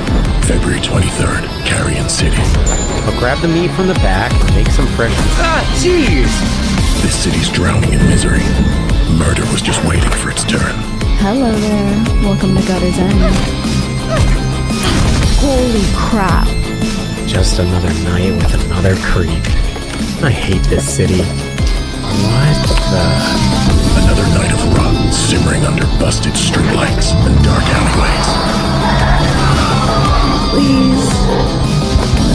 February 23rd, Carrion City. I'll grab the meat from the back and make some fresh. Ah, jeez! This city's drowning in misery. Murder was just waiting for its turn. Hello there. Welcome to Gutter's End. Holy crap. Just another night with another creep. I hate this city. What the? Another night of rot simmering under busted streetlights and dark alleyways. Please.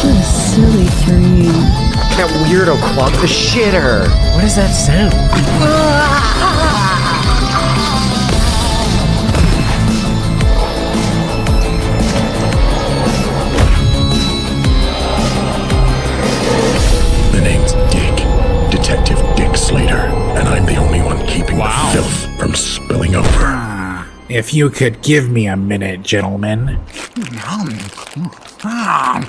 What a silly dream. That weirdo clogged the shitter. What is that sound? The name's Dick. Detective Dick Slater. And I'm the only one keeping the filth from spilling over. If you could give me a minute, gentlemen. Wow.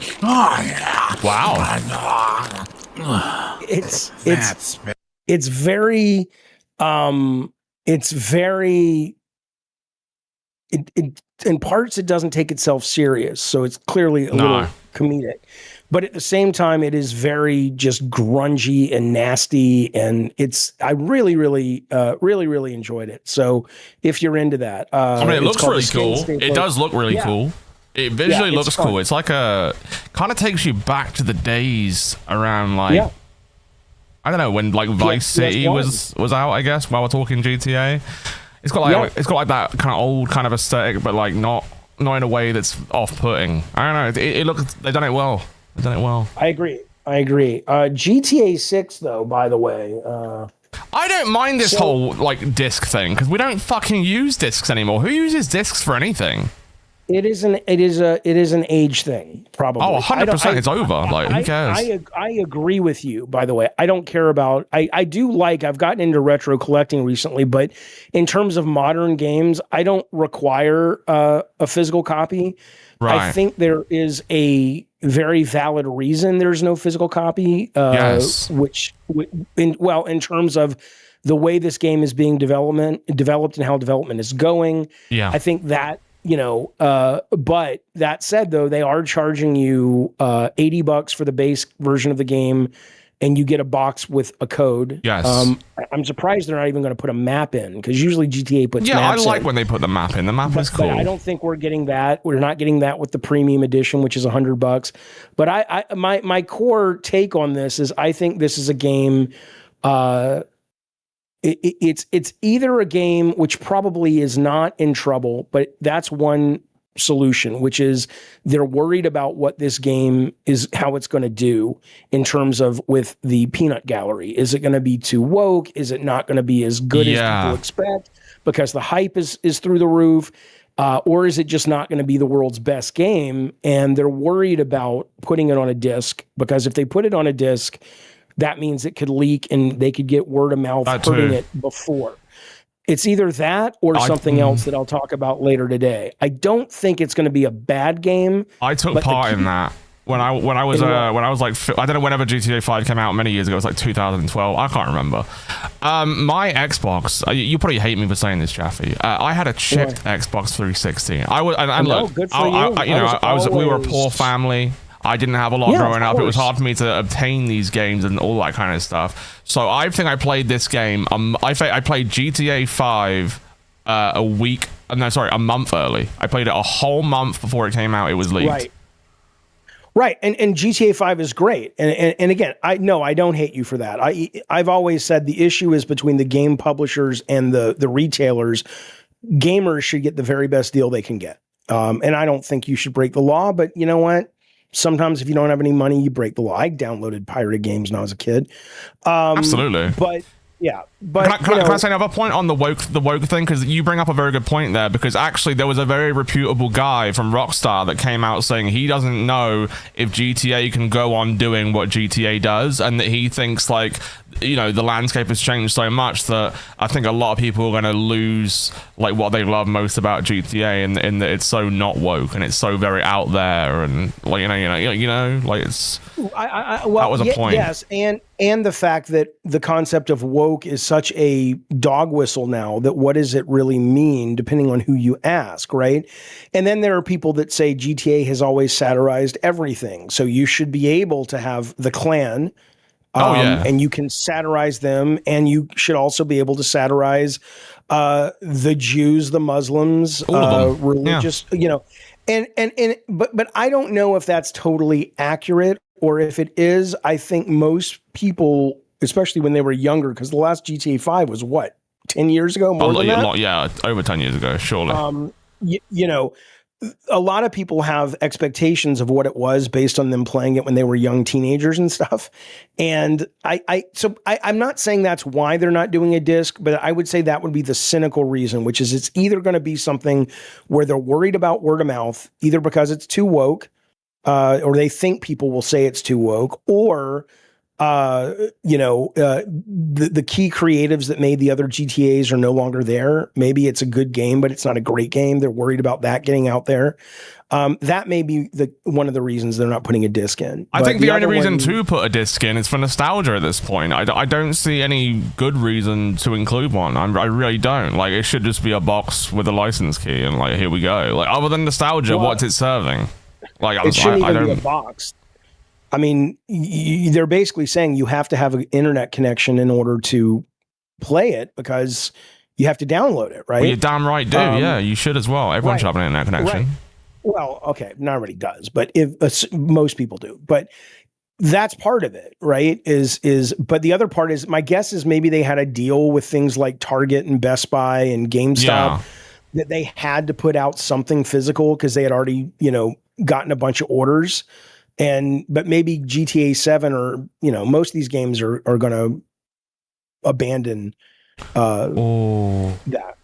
It's very in parts it doesn't take itself serious, so it's clearly a little comedic, but at the same time it is very just grungy and nasty, and I really enjoyed it. So if you're into that, I mean, it looks really cool. It does look really cool. It visually looks cool. It's like kind of takes you back to the days around like, I don't know, when like Vice City was out, I guess, while we're talking GTA. It's got like that kind of old kind of aesthetic, but like not in a way that's off-putting. I don't know. It looks, they've done it well. I agree. GTA 6 though, by the way, I don't mind this whole like disc thing, because we don't fucking use discs anymore. Who uses discs for anything? It is an age thing, probably. Oh, 100%. It's over. Like, who cares? I agree with you, by the way. I don't care about... I do like... I've gotten into retro collecting recently, but in terms of modern games, I don't require a physical copy. Right. I think there is a very valid reason there's no physical copy. Yes. In terms of the way this game is being developed and how development is going, I think that... but that said, though, they are charging you $80 for the base version of the game, and you get a box with a code. Yes. I'm surprised they're not even going to put a map in, because usually GTA puts maps in. I like when they put the map in. The map is cool. But I don't think we're getting that. We're not getting that with the premium edition, which is $100. But my core take on this is I think this is a game. It's either a game which probably is not in trouble, but that's one solution, which is they're worried about what this game is, how it's going to do in terms of with the peanut gallery. Is it going to be too woke? Is it not going to be as good as people expect because the hype is through the roof? Or is it just not going to be the world's best game? And they're worried about putting it on a disc, because if they put it on a disc, that means it could leak and they could get word of mouth hurting it before. It's either that or something else that I'll talk about later today. I don't think it's going to be a bad game. I took part in that when I was like, I don't know, whenever GTA 5 came out many years ago. It was like 2012. I can't remember. My Xbox. You probably hate me for saying this, Jaffe. I had a chipped Xbox 360. Good for you. We were a poor family. I didn't have a lot growing up. It was hard for me to obtain these games and all that kind of stuff. So I think I played this game. I played GTA 5 a week no, sorry, a month early. I played it a whole month before it came out. It was leaked. Right, and GTA 5 is great, and again, I don't hate you for that. I've always said the issue is between the game publishers and the retailers. Gamers should get the very best deal they can get, and I don't think you should break the law. But you know what? Sometimes if you don't have any money, you break the law. I downloaded pirated games when I was a kid. Absolutely, but. Yeah, but can I say another point on the woke thing? Because you bring up a very good point there. Because actually, there was a very reputable guy from Rockstar that came out saying he doesn't know if GTA can go on doing what GTA does, and that he thinks like, you know, the landscape has changed so much that I think a lot of people are going to lose like what they love most about GTA, and that it's so not woke and it's so very out there, and like you know, like it's. That was a point. Yes, and the fact that the concept of woke is such a dog whistle now that what does it really mean depending on who you ask, right? And then there are people that say GTA has always satirized everything, so you should be able to have the Klan. And you can satirize them, and you should also be able to satirize the Jews, the Muslims, religious, you know, but I don't know if that's totally accurate, or if it is. I think most people, especially when they were younger, because the last GTA 5 was what, 10 years ago, more than that? Yeah, over 10 years ago, surely. You know, a lot of people have expectations of what it was based on them playing it when they were young teenagers and stuff. And I'm not saying that's why they're not doing a disc, but I would say that would be the cynical reason, which is it's either going to be something where they're worried about word of mouth, either because it's too woke, or they think people will say it's too woke, or the key creatives that made the other GTAs are no longer there. Maybe it's a good game, but it's not a great game. They're worried about that getting out there. That may be one of the reasons they're not putting a disc in. I think the only reason to put a disc in is for nostalgia at this point. I don't see any good reason to include one. I really don't. Like, it should just be a box with a license key and like, here we go. Like, other than nostalgia, what's it serving? Like, it shouldn't even be a box. I mean, they're basically saying you have to have an internet connection in order to play it, because you have to download it, right? Well, you're damn right, do. Yeah, you should as well. Everyone should have an internet connection. Right. Well, okay, not everybody does, but if most people do. But that's part of it, right? But the other part is, my guess is maybe they had a deal with things like Target and Best Buy and GameStop that they had to put out something physical because they had already, gotten a bunch of orders. But maybe GTA 7 or, most of these games are going to abandon that.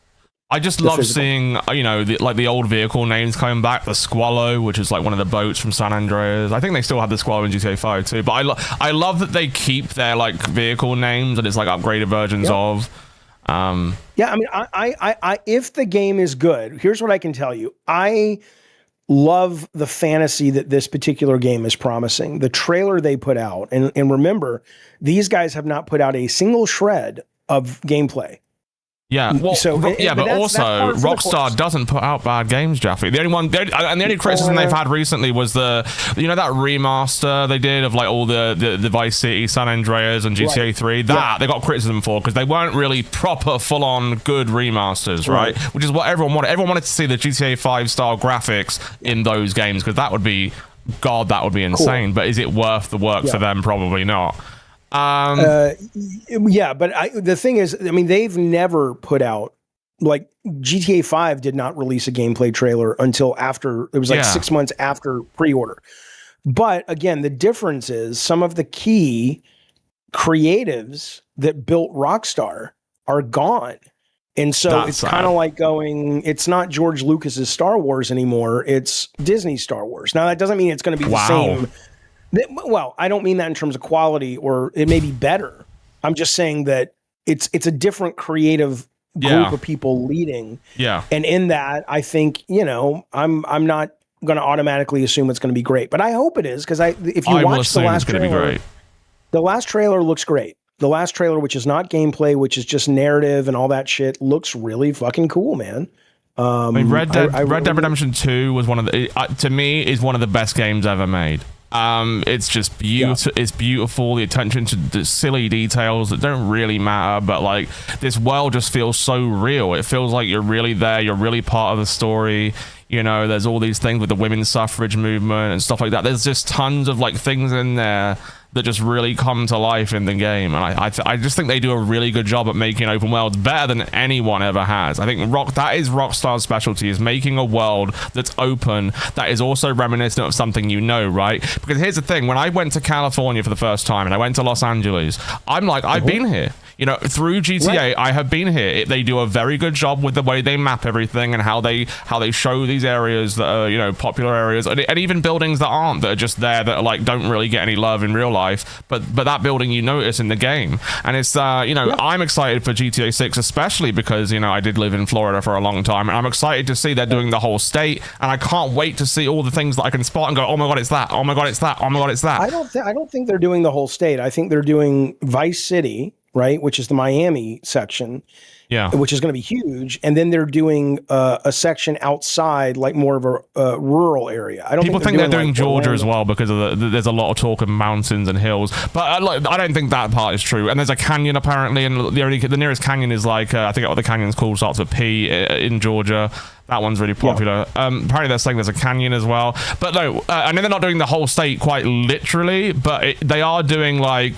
I just love seeing, the old vehicle names coming back. The Squallow, which is like one of the boats from San Andreas. I think they still have the Squallow in GTA 5 too. But I love that they keep their like vehicle names and it's like upgraded versions of. Yeah, I mean, I if the game is good, here's what I can tell you. I love the fantasy that this particular game is promising. The trailer they put out, and remember, these guys have not put out a single shred of gameplay. Yeah, well, but also Rockstar doesn't put out bad games, Jaffe. The only criticism they've had recently was that remaster they did of like all the Vice City, San Andreas, and GTA 3. That they got criticism for because they weren't really proper, full-on good remasters, right? Which is what everyone wanted. Everyone wanted to see the GTA 5 style graphics in those games because that would be insane. Cool. But is it worth the work for them? Probably not. But the thing is, I mean, they've never put out, like, GTA 5 did not release a gameplay trailer until after, it was like 6 months after pre-order. But again, the difference is some of the key creatives that built Rockstar are gone. And so it's kind of like it's not George Lucas's Star Wars anymore. It's Disney Star Wars. Now, that doesn't mean it's going to be the same. Well, I don't mean that in terms of quality, or it may be better. I'm just saying that it's a different creative group of people leading. Yeah. And in that, I think, I'm not going to automatically assume it's going to be great, but I hope it is, because if you watch the last trailer, the last trailer looks great. The last trailer, which is not gameplay, which is just narrative and all that shit, looks really fucking cool, man. I mean, Red Dead Redemption 2 was to me is one of the best games ever made. It's just beautiful. It's beautiful. The attention to the silly details that don't really matter, but like this world just feels so real. It feels like you're really there. You're really part of the story. You know, there's all these things with the women's suffrage movement and stuff like that. There's just tons of like things in there that just really come to life in the game, and I just think they do a really good job at making open worlds better than anyone ever has. I think that is Rockstar's specialty, is making a world that's open that is also reminiscent of something you know, right? Because here's the thing: when I went to California for the first time and I went to Los Angeles, I'm like, I've been here. You know, through GTA, right. I have been here. They do a very good job with the way they map everything and how they show these areas that are, you know, popular areas, and even buildings that aren't, that are just there, that are like don't really get any love in real life, but that building you notice in the game. And it's you know, I'm excited for GTA 6, especially because, you know, I did live in Florida for a long time, and I'm excited to see they're doing the whole state, and I can't wait to see all the things that I can spot and go, oh my god, it's that, oh my god, it's that, oh my god, it's that. I don't think they're doing the whole state. I think they're doing Vice City, right, which is the Miami section, which is going to be huge, and then they're doing a section outside, like more of a rural area. I don't. People think they're doing like Georgia as well, because of there's a lot of talk of mountains and hills, but I don't think that part is true. And there's a canyon apparently, and the nearest canyon is like I think what the canyon's called starts with P in Georgia. That one's really popular. Apparently they're saying there's a canyon as well, but no, I know they're not doing the whole state quite literally, but they are doing like.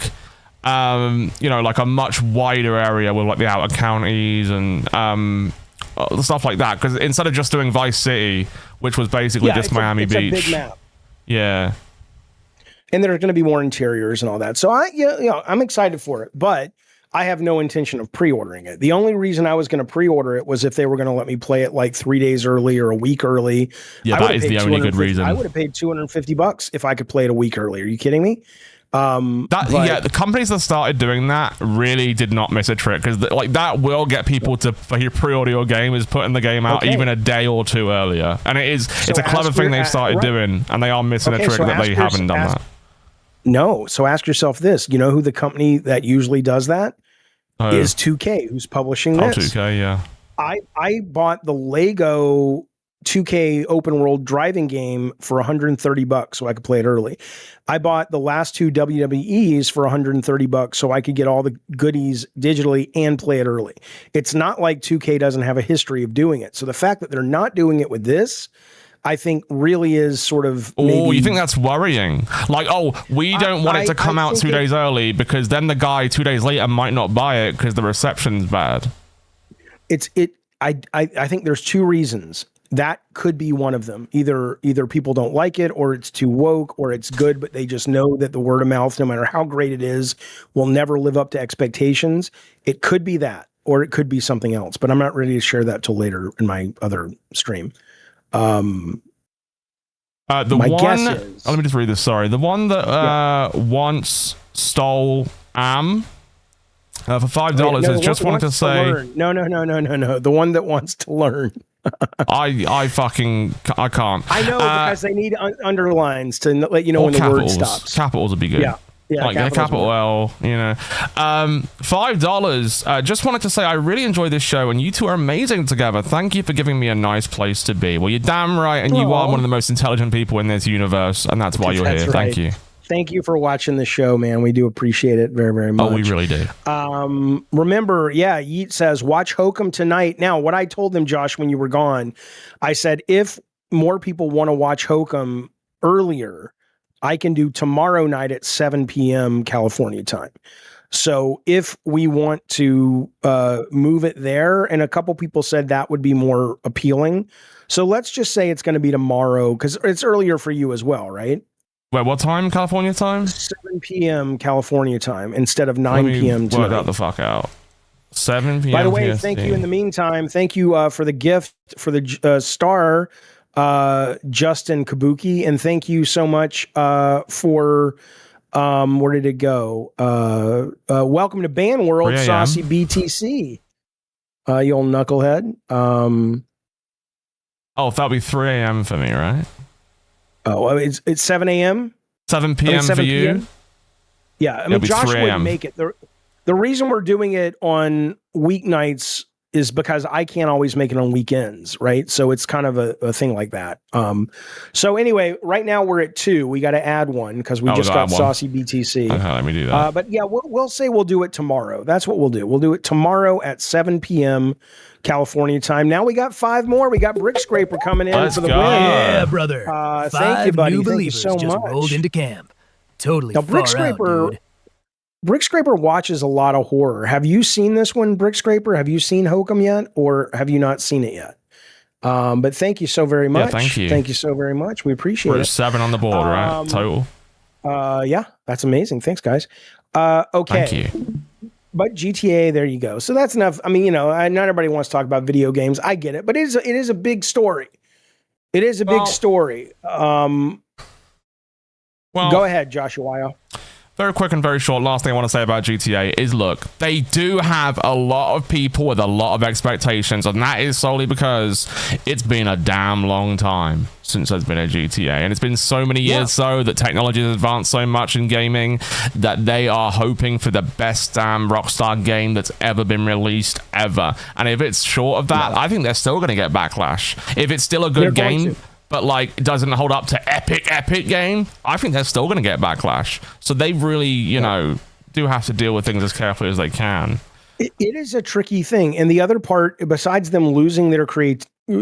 You know, like a much wider area with like the outer counties and stuff like that, because instead of just doing Vice City, which was basically just Miami Beach. It's a big map. Yeah. And there's going to be more interiors and all that. So I'm excited for it, but I have no intention of pre-ordering it. The only reason I was going to pre-order it was if they were going to let me play it like 3 days early or a week early. Yeah, that is the only good reason. I would have paid $250 if I could play it a week early. Are you kidding me? The companies that started doing that really did not miss a trick, because like that will get people to pre-order your game, is putting the game out even a day or two earlier, and it's a clever thing they've started doing, and they are missing a trick that they haven't done that. No, so ask yourself this: you know who the company that usually does that is 2K, who's publishing this. 2K, yeah. I bought the Lego 2K open world driving game for $130 so I could play it early. I bought the last two WWEs for $130 so I could get all the goodies digitally and play it early. It's not like 2K doesn't have a history of doing it. So the fact that they're not doing it with this, I think really is sort of. Oh, you think that's worrying? Like, we don't want it to come out 2 days early, because then the guy 2 days later might not buy it because the reception's bad. I think there's two reasons. That could be one of them. Either people don't like it, or it's too woke, or it's good, but they just know that the word of mouth, no matter how great it is, will never live up to expectations. It could be that, or it could be something else, but I'm not ready to share that till later in my other stream. Guess is, let me just read this. Sorry. The one that once stole for $5 is just wanted to say. No. The one that wants to learn. I can't. I know, because they need underlines to let you know when capitals. The word stops. Capitals would be good. Yeah, like a capital L, you know. $5. Just wanted to say I really enjoyed this show, and you two are amazing together. Thank you for giving me a nice place to be. Well, you're damn right, and you are one of the most intelligent people in this universe, and that's why you're here. Right. Thank you. Thank you for watching the show, man. We do appreciate it very, very much. Oh, we really do. Remember, Yeet says, watch Hokum tonight. Now, what I told them, Josh, when you were gone, I said, if more people want to watch Hokum earlier, I can do tomorrow night at 7 p.m. California time. So if we want to move it there, and a couple people said that would be more appealing. So let's just say it's going to be tomorrow, because it's earlier for you as well, right? Wait, what time? California time? 7 p.m. California time instead of 9 p.m. tonight. Work that the fuck out. 7 p.m. By the way, PST. Thank you in the meantime. Thank you for the gift for the star, Justin Kabuki. And thank you so much for, where did it go? Welcome to Band World, Saucy BTC. You old knucklehead. That'll be 3 a.m. for me, right? Oh, it's 7 a.m. 7 p.m. for you. Yeah, I mean, Josh wouldn't make it. The reason we're doing it on weeknights is because I can't always make it on weekends, right? So it's kind of a thing like that. So anyway, right now we're at 2. We got to add one because we just got Saucy BTC. Okay, let me do that. But yeah, we'll say we'll do it tomorrow. That's what we'll do. We'll do it tomorrow at 7 p.m. California time. Now we got 5 more. We got Brick Scraper coming in for the win. Yeah, brother. Thank you, buddy. New Thank you believers so just much. rolled into camp. Totally Now, Brick far out, Scraper. dude. Brick Scraper watches a lot of horror. Have you seen this one, Brick Scraper? Have you seen Hokum yet, or have you not seen it yet? But thank you so very much. Yeah, thank you. Thank you so very much. We appreciate We're it. 7 on the board, right? Total. Yeah, that's amazing. Thanks, guys. Okay. Thank you. But GTA, there you go. So that's enough. I mean, you know, not everybody wants to talk about video games. I get it, but it is a big story. It is a big story. Well, go ahead, Joshua. Very quick and very short. Last thing I want to say about GTA is, look, they do have a lot of people with a lot of expectations, and that is solely because it's been a damn long time since there's been a GTA, and it's been so many years so that technology has advanced so much in gaming that they are hoping for the best damn Rockstar game that's ever been released ever. And if it's short of that, I think they're still going to get backlash. If it's still a good game, but like it doesn't hold up to epic game, I think they're still going to get backlash. So they really, you know, do have to deal with things as carefully as they can. It is a tricky thing. And the other part, besides them losing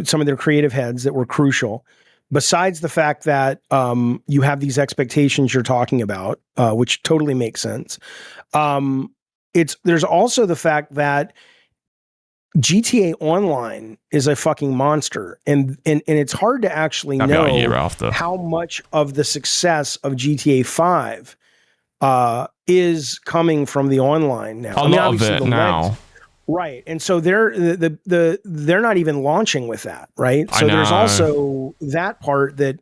some of their creative heads that were crucial, besides the fact that you have these expectations you're talking about, which totally makes sense, there's also the fact that GTA Online is a fucking monster, and it's hard to actually know how much of the success of GTA 5 is coming from the online now. A lot of it now. Right. And so they're not even launching with that, right? So there's also that part that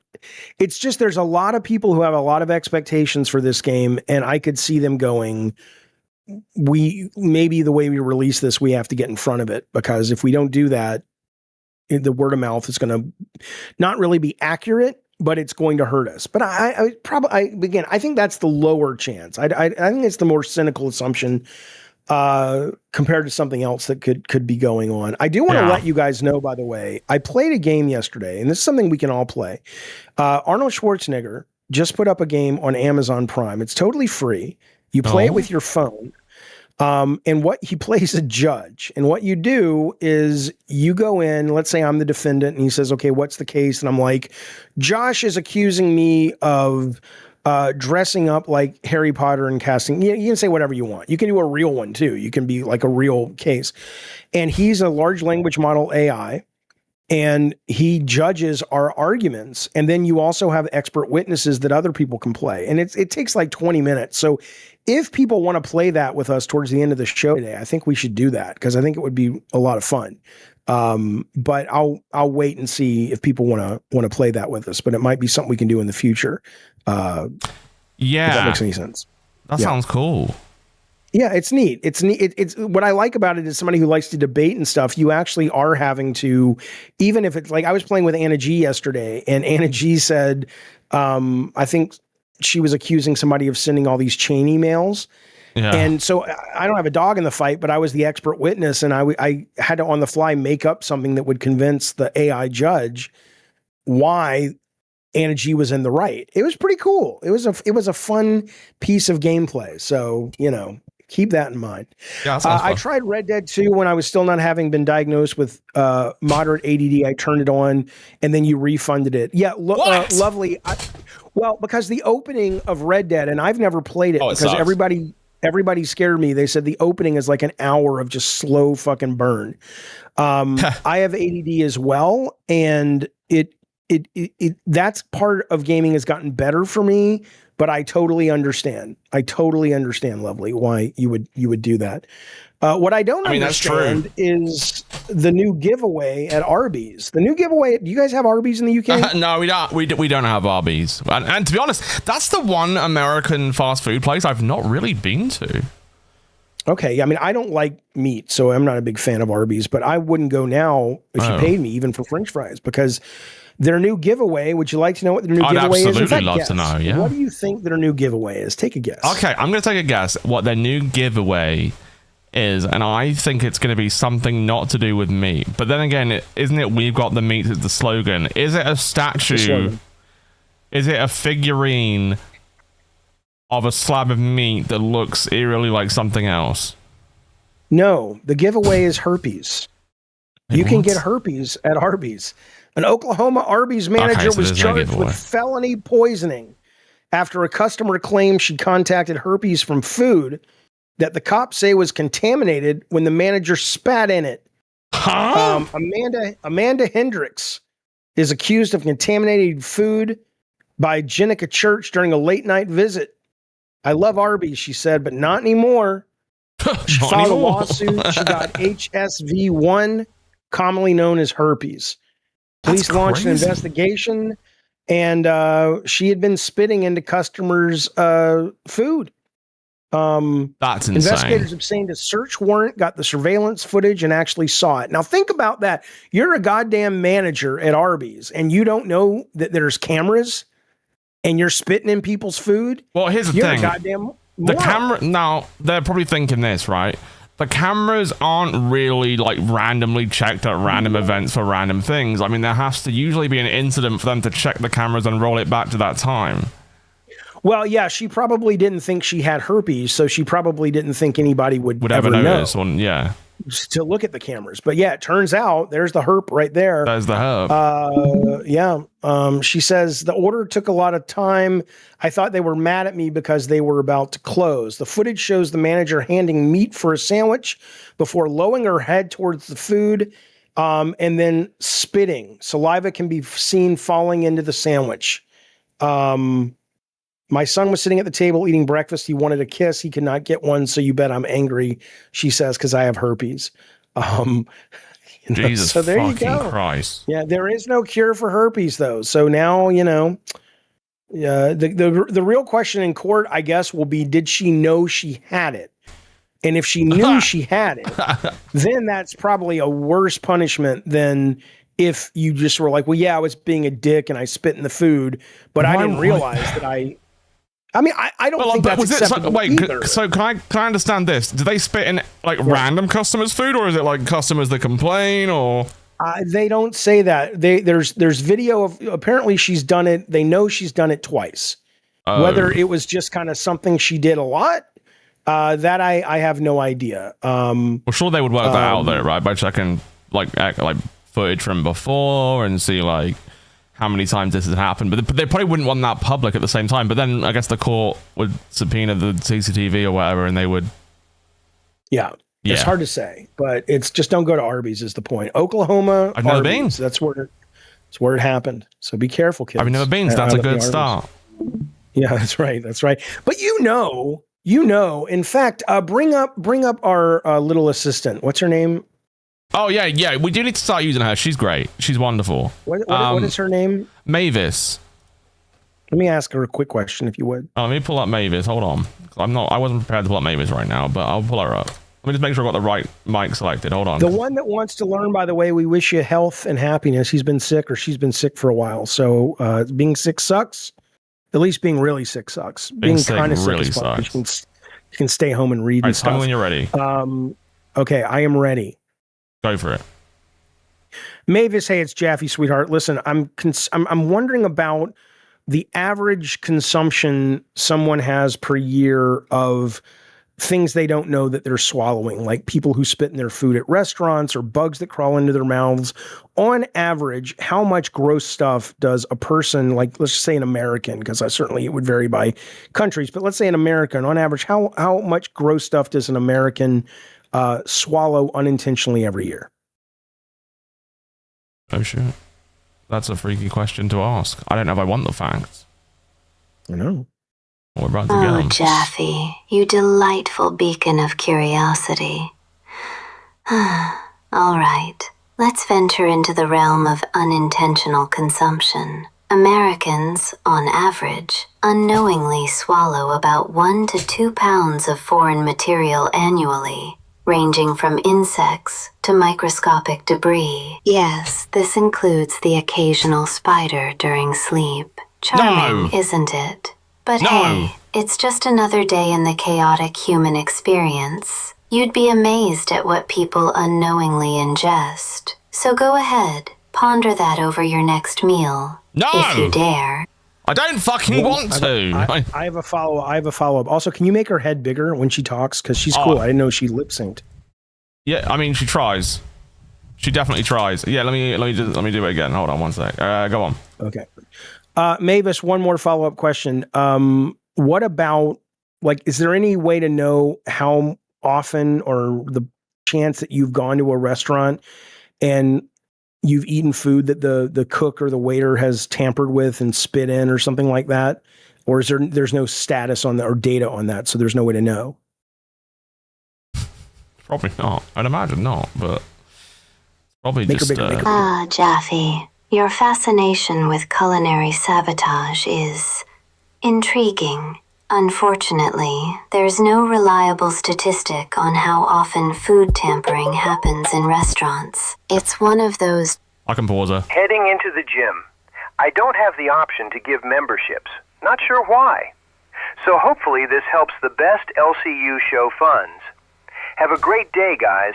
it's just there's a lot of people who have a lot of expectations for this game, and I could see them going, maybe the way we release this, we have to get in front of it, because if we don't do that, the word of mouth is going to not really be accurate, but it's going to hurt us. But I think that's the lower chance. I think it's the more cynical assumption compared to something else that could be going on. I do want to let you guys know, by the way, I played a game yesterday, and this is something we can all play. Arnold Schwarzenegger just put up a game on Amazon Prime. It's totally free. You play it with your phone. And what he plays a judge. And what you do is you go in, let's say I'm the defendant, and he says, okay, what's the case? And I'm like, Josh is accusing me of dressing up like Harry Potter and casting. You can say whatever you want. You can do a real one too. You can be like a real case. And he's a large language model AI, and he judges our arguments. And then you also have expert witnesses that other people can play. And it takes like 20 minutes. So if people want to play that with us towards the end of the show today, I think we should do that, because I think it would be a lot of fun. But I'll wait and see if people want to play that with us. But it might be something we can do in the future. If that makes any sense. That sounds cool. Yeah, it's neat. It's neat. It's what I like about it is somebody who likes to debate and stuff. You actually are having to, even if it's like I was playing with Anna G yesterday, and Anna G said, I think she was accusing somebody of sending all these chain emails. Yeah. And so I don't have a dog in the fight, but I was the expert witness, and I had to on the fly make up something that would convince the AI judge why Anna G was in the right. It was pretty cool. It was a fun piece of gameplay. So, keep that in mind. Yeah, I tried Red Dead 2 when I was still not having been diagnosed with moderate ADD. I turned it on, and then you refunded it. Yeah, lovely. Well, because the opening of Red Dead, and I've never played it because everybody scared me. They said the opening is like an hour of just slow fucking burn. I have ADD as well, and it that's part of gaming has gotten better for me. But I totally understand. Lovely, why you would do that. What I don't understand is the new giveaway at Arby's. The new giveaway. Do you guys have Arby's in the UK? No, we don't. We don't have Arby's. And to be honest, that's the one American fast food place I've not really been to. Okay, I mean, I don't like meat, so I'm not a big fan of Arby's. But I wouldn't go now if you paid me, even for French fries, because their new giveaway. Would you like to know what their new giveaway is? I'd absolutely love to know. Yeah. What do you think their new giveaway is? Take a guess. Okay, I'm going to take a guess. What their new giveaway is, and I think it's going to be something not to do with meat. But then again, isn't it we've got the meat as the slogan? Is it a statue? Is it a figurine of a slab of meat that looks eerily like something else? No, the giveaway is herpes. You can get herpes at Arby's. An Oklahoma Arby's manager was charged with felony poisoning after a customer claimed she contacted herpes from food that the cops say was contaminated when the manager spat in it. Amanda Hendricks is accused of contaminating food by Jenica Church during a late night visit. I love Arby's, she said, but not anymore. She filed a lawsuit. She got HSV1, commonly known as herpes. Police launched an investigation, and she had been spitting into customers' food. That's insane. Investigators obtained a search warrant, got the surveillance footage, and actually saw it. Now think about that. You're a goddamn manager at Arby's, and you don't know that there's cameras, and you're spitting in people's food. Well, here's the you're thing. A goddamn the camera. Now they're probably thinking this, right? The cameras aren't really like randomly checked at random events for random things. I mean, there has to usually be an incident for them to check the cameras and roll it back to that time. Well, yeah, she probably didn't think she had herpes, so she probably didn't think anybody would ever notice. know. Yeah. To look at the cameras. But yeah, it turns out there's the herp right there. There's the herp. She says the order took a lot of time. I thought they were mad at me because they were about to close. The footage shows the manager handing meat for a sandwich before lowering her head towards the food and then spitting. Saliva can be seen falling into the sandwich. My son was sitting at the table eating breakfast. He wanted a kiss. He could not get one, so you bet I'm angry, she says, because I have herpes. Jesus so there fucking you go. Christ. Yeah, there is no cure for herpes, though. So now, the real question in court, I guess, will be, did she know she had it? And if she knew she had it, then that's probably a worse punishment than if you just were like, well, yeah, I was being a dick and I spit in the food, but I didn't realize that I don't think that's acceptable either. So can I understand this? Do they spit in like random customers' food, or is it like customers that complain, or? They don't say that. There's video of, apparently she's done it. They know she's done it twice. Whether it was just kind of something she did a lot, that I have no idea. Well, sure they would work that out though, right? By checking like footage from before and see like how many times this has happened, but they probably wouldn't want that public at the same time. But then I guess the court would subpoena the CCTV or whatever, and they would. Yeah, it's hard to say, but it's just don't go to Arby's is the point. Oklahoma, I've never been. That's where it happened. So be careful, kids. I've never been. That's a good start. Yeah, that's right. That's right. But you know. In fact, bring up our little assistant. What's her name? Oh, yeah. We do need to start using her. She's great. She's wonderful. What is her name? Mavis. Let me ask her a quick question, if you would. Let me pull up Mavis. Hold on. I wasn't prepared to pull up Mavis right now, but I'll pull her up. Let me just make sure I got the right mic selected. Hold on. The one that wants to learn, by the way, we wish you health and happiness. He's been sick, or she's been sick for a while. So being sick sucks. At least being really sick sucks. Being kind of sick really sucks. You can stay home and read and stuff. Tell me when you're ready. Okay, I am ready. Go for it. Mavis, hey, it's Jaffe, sweetheart. Listen, I'm wondering about the average consumption someone has per year of things they don't know that they're swallowing, like people who spit in their food at restaurants or bugs that crawl into their mouths. On average, how much gross stuff does a person, like let's just say an American, because certainly it would vary by countries, but let's say an American, on average, how much gross stuff does an American swallow unintentionally every year? Oh, shit. That's a freaky question to ask. I don't know if I want the facts. I know. We're about to get them. Jaffe, you delightful beacon of curiosity. All right, let's venture into the realm of unintentional consumption. Americans, on average, unknowingly swallow about 1 to 2 pounds of foreign material annually, ranging from insects to microscopic debris. Yes, this includes the occasional spider during sleep. Charming, isn't it? But hey, it's just another day in the chaotic human experience. You'd be amazed at what people unknowingly ingest. So go ahead, ponder that over your next meal. No! If you dare. I don't fucking want to. I have a follow-up. Also, can you make her head bigger when she talks? Because she's cool. I didn't know she lip synced. Yeah, I mean, she tries. She definitely tries. Yeah, let me do it again. Hold on one sec. Go on. Okay. Mavis, one more follow-up question. What about, like, is there any way to know how often or the chance that you've gone to a restaurant and you've eaten food that the cook or the waiter has tampered with and spit in or something like that? Or is there's no status on that or data on that, so there's no way to know? Probably not. I'd imagine not, but probably Make her just... bigger, Ah, Jaffe, your fascination with culinary sabotage is intriguing. Unfortunately, there's no reliable statistic on how often food tampering happens in restaurants. It's one of those... I can pause her. Heading into the gym. I don't have the option to give memberships. Not sure why. So hopefully this helps the best LCU show funds. Have a great day, guys.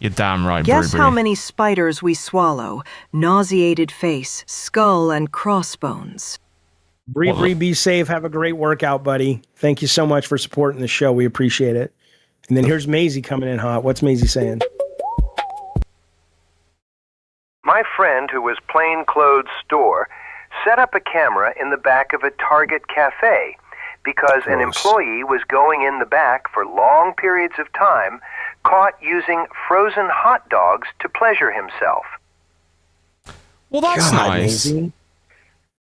You're damn right, Guess Brie. how many spiders we swallow? Nauseated face, skull, and crossbones. Bree, be safe. Have a great workout, buddy. Thank you so much for supporting the show. We appreciate it. And then here's Maisie coming in hot. What's Maisie saying? My friend, who was plainclothes store, set up a camera in the back of a Target cafe because an employee was going in the back for long periods of time, caught using frozen hot dogs to pleasure himself. Well, that's nice. Maisie.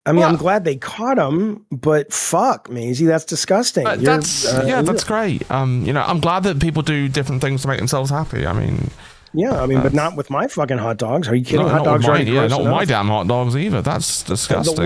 I mean, I'm glad they caught him, but fuck, Maisie, that's disgusting. That's great. I'm glad that people do different things to make themselves happy. I mean, but not with my fucking hot dogs. Are you kidding? Hot dogs are not with my damn hot dogs either. That's disgusting.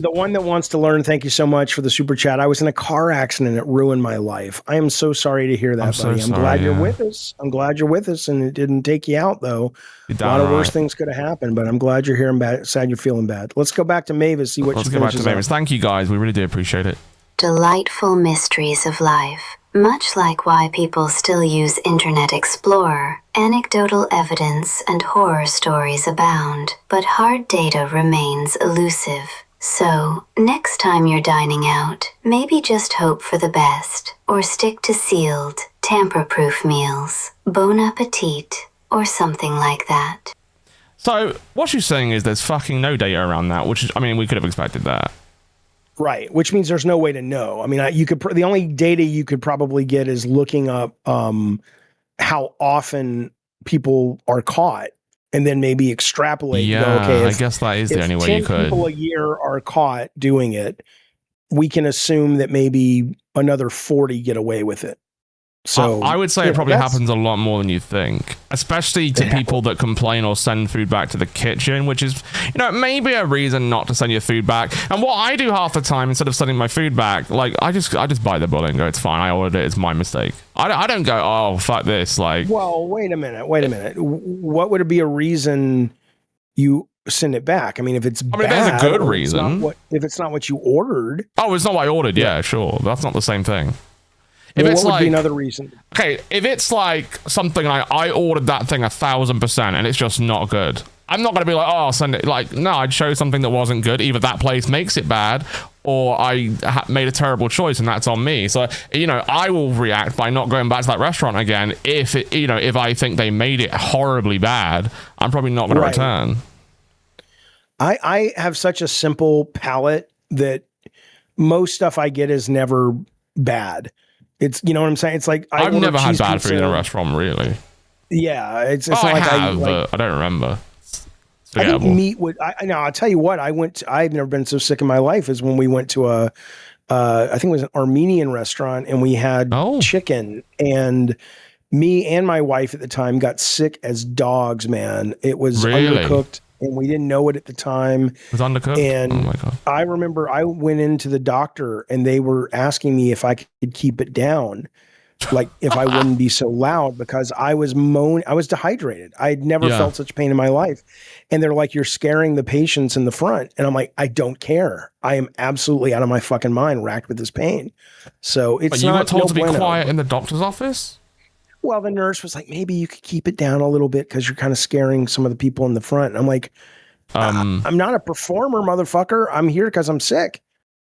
The one that wants to learn. Thank you so much for the super chat. I was in a car accident. It ruined my life. I am so sorry to hear that, buddy. I'm glad you're with us. I'm glad you're with us, and it didn't take you out though. A lot of worse things could have happened, but I'm glad you're here and sad you're feeling bad. Let's go back to Mavis. See what. Let's go back to Mavis. Thank you guys. We really do appreciate it. Delightful mysteries of life. Much like why people still use Internet Explorer, anecdotal evidence and horror stories abound, but hard data remains elusive. So, next time you're dining out, maybe just hope for the best, or stick to sealed, tamper-proof meals, bon appetit, or something like that. So, what she's saying is there's fucking no data around that, which is, I mean, we could have expected that. Right, which means there's no way to know. I mean, the only data you could probably get is looking up how often people are caught, and then maybe extrapolate. Yeah, okay, I guess that is the only way you could. 10 people a year are caught doing it, we can assume that maybe another 40 get away with it. So I would say it probably happens a lot more than you think, especially to people that complain or send food back to the kitchen, which is, maybe a reason not to send your food back. And what I do half the time, instead of sending my food back, like I just bite the bullet and go, it's fine, I ordered it, it's my mistake. I don't go, oh fuck this, like. Well, wait a minute. What would it be a reason you send it back? I mean, if it's bad, there's a good reason. If it's not what you ordered. Oh, it's not what I ordered. Yeah, sure. That's not the same thing. Well, what would be another reason? Okay, if it's like something I ordered that thing 1,000% and it's just not good, I'm not going to be like, oh, I'll send it. Like, no, I'd show something that wasn't good. Either that place makes it bad or I made a terrible choice and that's on me. So, I will react by not going back to that restaurant again if I think they made it horribly bad. I'm probably not going to return. I have such a simple palate that most stuff I get is never bad. It's, you know what I'm saying? It's like I've never had bad food in a restaurant, really. Yeah, it's not I like have, but I don't remember. I think meat would. I'll tell you what. I've never been so sick in my life as when we went to I think it was an Armenian restaurant, and we had chicken, and me and my wife at the time got sick as dogs. Man, it was undercooked. And we didn't know it at the time. It was undercooked? And oh my God. I remember I went into the doctor and they were asking me if I could keep it down, like if I wouldn't be so loud, because I was dehydrated. I'd never felt such pain in my life. And they're like, you're scaring the patients in the front. And I'm like, I don't care. I am absolutely out of my fucking mind, racked with this pain. So it's but you got told to be quiet in the doctor's office? Well, the nurse was like, maybe you could keep it down a little bit because you're kind of scaring some of the people in the front. And I'm like, I'm not a performer, motherfucker. I'm here because I'm sick.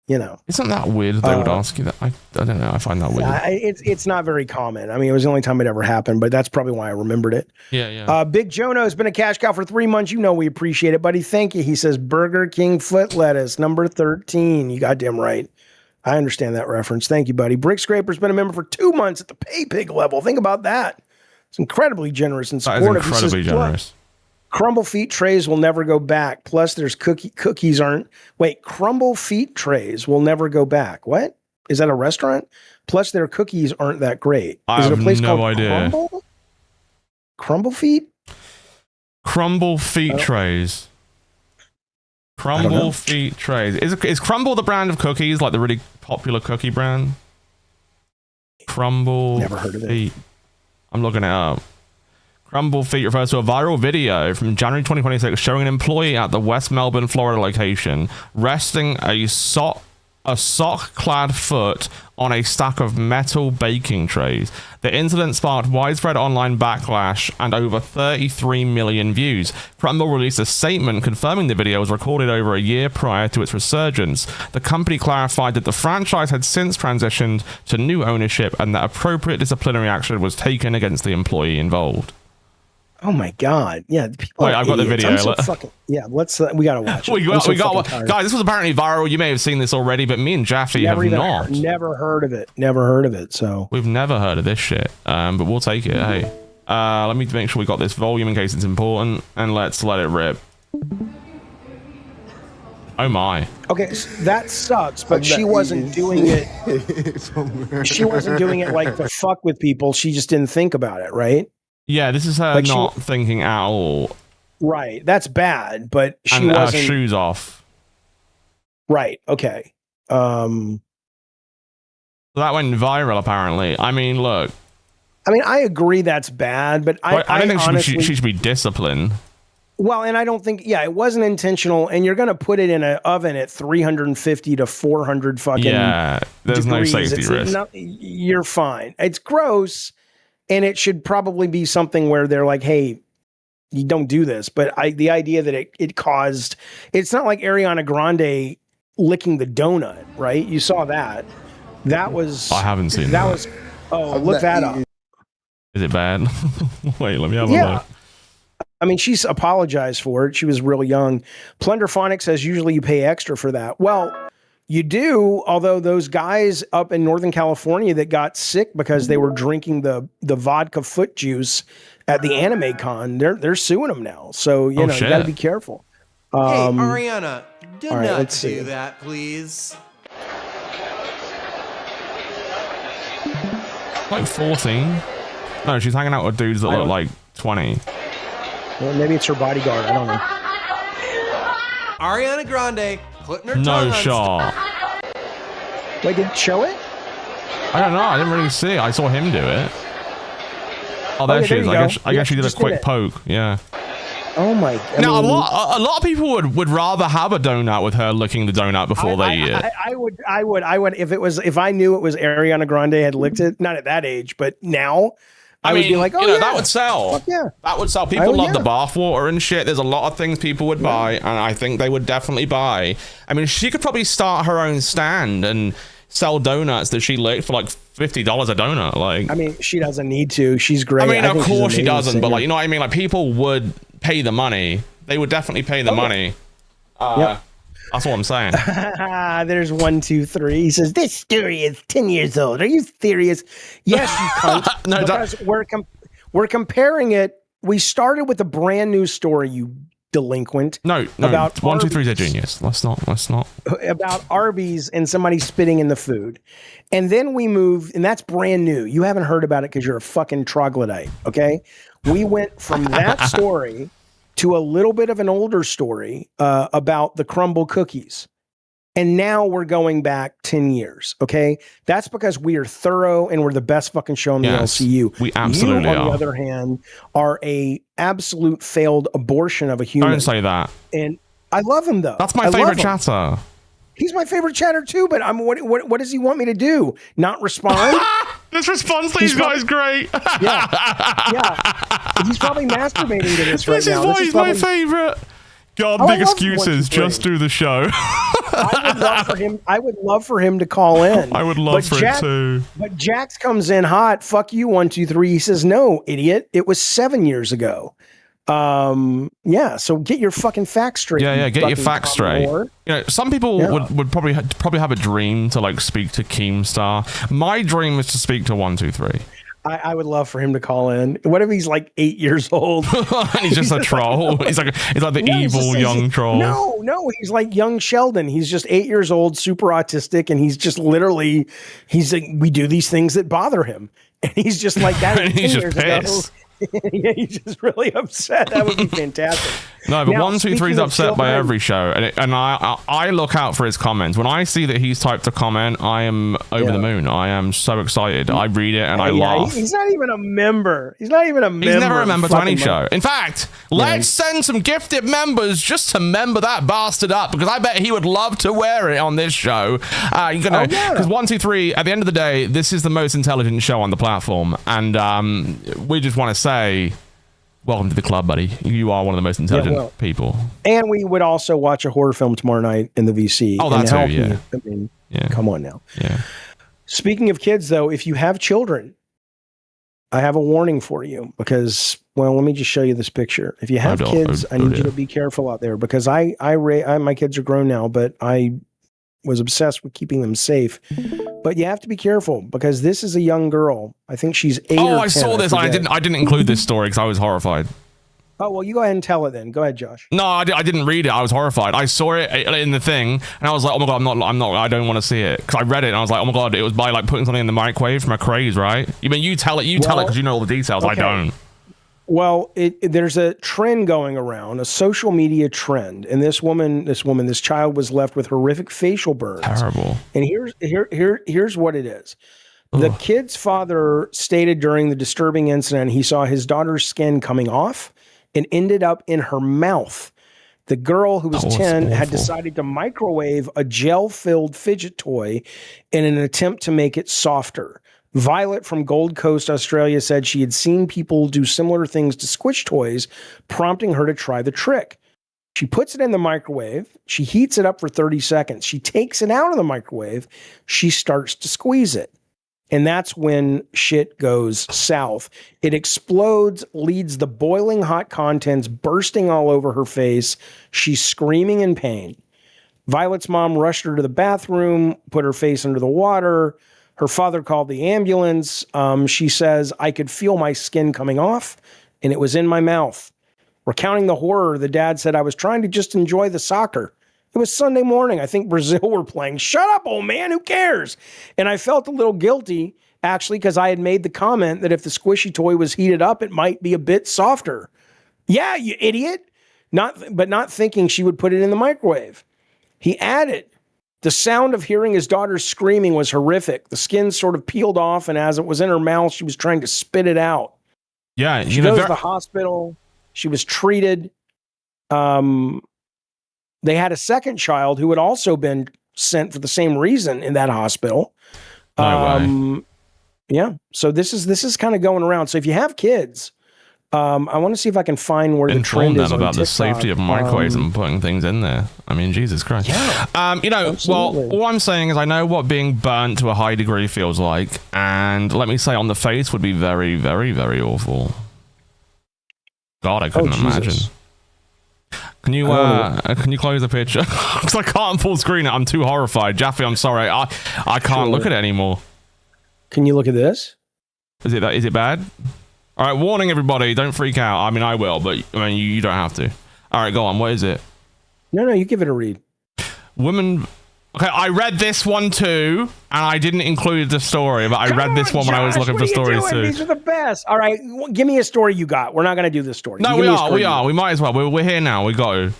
You know, isn't that weird? They would ask you that. I don't know. I find that weird. It's not very common. I mean, it was the only time it ever happened, but that's probably why I remembered it. Yeah. Big Jono has been a cash cow for 3 months. You know we appreciate it, buddy. Thank you. He says Burger King foot lettuce number 13. You goddamn right. I understand that reference. Thank you, buddy. Brick Scraper's been a member for 2 months at the pay pig level. Think about that. It's incredibly generous and supportive. That is incredibly generous. Crumble feet trays will never go back. Plus, there's cookies aren't. Wait, crumble feet trays will never go back. What? Is that a restaurant? Plus, their cookies aren't that great. I have no idea. Crumble? Crumble feet? Crumble feet trays. Crumble feet trays. Is Crumble the brand of cookies, like the really popular cookie brand? Crumble. Never heard of feet. I'm looking it up. Crumble feet refers to a viral video from January 2026 showing an employee at the West Melbourne, Florida location resting a sock-clad foot on a stack of metal baking trays. The incident sparked widespread online backlash and over 33 million views. Crumble released a statement confirming the video was recorded over a year prior to its resurgence. The company clarified that the franchise had since transitioned to new ownership and that appropriate disciplinary action was taken against the employee involved. Oh my God! Yeah, people. Wait, I've got the video. Let's. We gotta watch it. we got guys. This was apparently viral. You may have seen this already, but me and Jaffe have not. Never heard of it. Never heard of it. So we've never heard of this shit. But we'll take it. Hey, let me make sure we got this volume in case it's important, and let's let it rip. Oh my. Okay, so that sucks, but she wasn't doing it. She wasn't doing it like to fuck with people. She just didn't think about it, right? Yeah, this is her like not thinking at all. Right, that's bad, but she wasn't. Shoes off. Right. Okay. So that went viral, apparently. I mean, look. I mean, I agree that's bad, but I don't think honestly, she should be disciplined. Well, and I don't think, it wasn't intentional, and you're going to put it in an oven at 350 to 400 fucking there's degrees. No safety risk. You're fine. It's gross. And it should probably be something where they're like, hey, you don't do this. But the idea that it caused, it's not like Ariana Grande licking the donut, right? You saw that. That was. I haven't seen that. Look that up. Is it bad? Wait, let me have a look. I mean, she's apologized for it. She was real young. Plunderphonic says usually you pay extra for that. Well, you do, although those guys up in Northern California that got sick because they were drinking the vodka foot juice at the Anime Con, they're suing them now. So, you got to be careful. Hey, Ariana, do not do that, please. Like 14? No, she's hanging out with dudes that look like 20. Well, maybe it's her bodyguard. I don't know. Ariana Grande. No shot. Wait, did it show it? I don't know. I didn't really see it. I saw him do it. Oh, there she is. I guess she did a quick poke. Yeah. Oh my! Now a lot of people would rather have a donut with her licking the donut before they eat it. I would if I knew it was Ariana Grande had licked it. Not at that age, but now. I mean, would be like, that would sell. Fuck yeah. That would sell. People love the bathwater and shit. There's a lot of things people would buy, and I think they would definitely buy. I mean, she could probably start her own stand and sell donuts that she licked for like $50 a donut. Like, I mean, she doesn't need to. She's great. I mean, of course she doesn't, but like, you know what I mean? Like, people would pay the money. They would definitely pay the money. That's what I'm saying. There's 1, 2, 3. He says, this story is 10 years old. Are you serious? Yes, you cunt. No, because we're comparing it. We started with a brand new story, you delinquent. No. About 1, 2, 3 is a genius. Let's not. About Arby's and somebody spitting in the food. And then we moved, and that's brand new. You haven't heard about it because you're a fucking troglodyte, okay? We went from that story to a little bit of an older story about the crumble cookies. And now we're going back 10 years, okay? That's because we are thorough and we're the best fucking show in the LCU. We absolutely are. You, on the other hand, are a absolute failed abortion of a human. Don't say that. And I love him, though. That's my favorite chatter. He's my favorite chatter, too, but what does he want me to do? Not respond? This response to these guys great. Yeah. He's probably masturbating to this right now. This is why he's my favorite. God, big excuses. Just do the show. I would love for him to call in. I would love for it too. But Jax comes in hot. Fuck you, 1, 2, 3. He says, "No, idiot. It was 7 years ago." Yeah. So get your fucking facts straight. Yeah. Get your facts straight. You know, some people would probably have a dream to like speak to Keemstar. My dream is to speak to 1, 2, 3. I would love for him to call in. What if he's like 8 years old? And he's just a troll. He's like the evil young troll. No, he's like young Sheldon. He's just 8 years old, super autistic, and he's just literally, he's like, we do these things that bother him, and he's just like that. And he's just pissed. Yeah, he's just really upset. That would be fantastic. No, but 1, 2, 3 is upset by every show, and I look out for his comments. When I see that he's typed a comment, I am over the moon. I am so excited. I read it and I laugh. He's not even a member. He's never a member to any show. In fact, let's send some gifted members just to member that bastard up, because I bet he would love to wear it on this show. Because 1, 2, 3, at the end of the day, this is the most intelligent show on the platform, and we just want to say, welcome to the club, buddy. You are one of the most intelligent people. And we would also watch a horror film tomorrow night in the VC. Oh, that's too, yeah. I mean, come on now. Yeah. Speaking of kids, though, if you have children, I have a warning for you, because, well, let me just show you this picture. If you have kids, I need you to be careful out there, because my kids are grown now, but I was obsessed with keeping them safe. But you have to be careful, because this is a young girl. I think she's 8 or 10. Oh, I saw this. I didn't include this story because I was horrified. Oh, well, you go ahead and tell it then. Go ahead, Josh. No, I didn't read it. I was horrified. I saw it in the thing, and I was like, oh my god, I don't want to see it. Because I read it, and I was like, oh my god, it was by like putting something in the microwave from a craze, right? You tell it because you know all the details. Okay. I don't. Well, there's a trend going around, a social media trend, and this child was left with horrific facial burns. Terrible. And here's what it is. The kid's father stated during the disturbing incident he saw his daughter's skin coming off and ended up in her mouth. The girl, who was 10, had decided to microwave a gel-filled fidget toy in an attempt to make it softer. Violet from Gold Coast, Australia, said she had seen people do similar things to squish toys, prompting her to try the trick. She puts it in the microwave. She heats it up for 30 seconds. She takes it out of the microwave. She starts to squeeze it. And that's when shit goes south. It explodes, leads the boiling hot contents bursting all over her face. She's screaming in pain. Violet's mom rushed her to the bathroom, put her face under the water. Her father called the ambulance. She says, I could feel my skin coming off, and it was in my mouth. Recounting the horror, the dad said, I was trying to just enjoy the soccer. It was Sunday morning. I think Brazil were playing. Shut up, old man. Who cares? And I felt a little guilty, actually, because I had made the comment that if the squishy toy was heated up, it might be a bit softer. Yeah, you idiot. Not thinking she would put it in the microwave. He added, the sound of hearing his daughter screaming was horrific. The skin sort of peeled off, and as it was in her mouth, she was trying to spit it out. Yeah, she goes to the hospital. She was treated. They had a second child who had also been sent for the same reason in that hospital. No way. Yeah. So this is kind of going around. So if you have kids, I want to see if I can find where the trend is them about on the safety of microwaves and putting things in there. I mean, Jesus Christ. Yeah. Well, all I'm saying is I know what being burnt to a high degree feels like, and let me say, on the face would be very, very, very awful. God, I couldn't imagine. Can you close the picture? Because I can't full screen it. I'm too horrified. Jaffe, I'm sorry. I can't look at it anymore. Can you look at this? Is it bad? All right, warning everybody, don't freak out. I mean, I will, but I mean, you don't have to. All right, go on. What is it? No, you give it a read. Women. Okay, I read this one too, and I didn't include the story, but I read this one when I was looking for stories too. These are the best. All right, give me a story you got. We're not going to do this story. No, we are. We might as well. We're here now. We got to.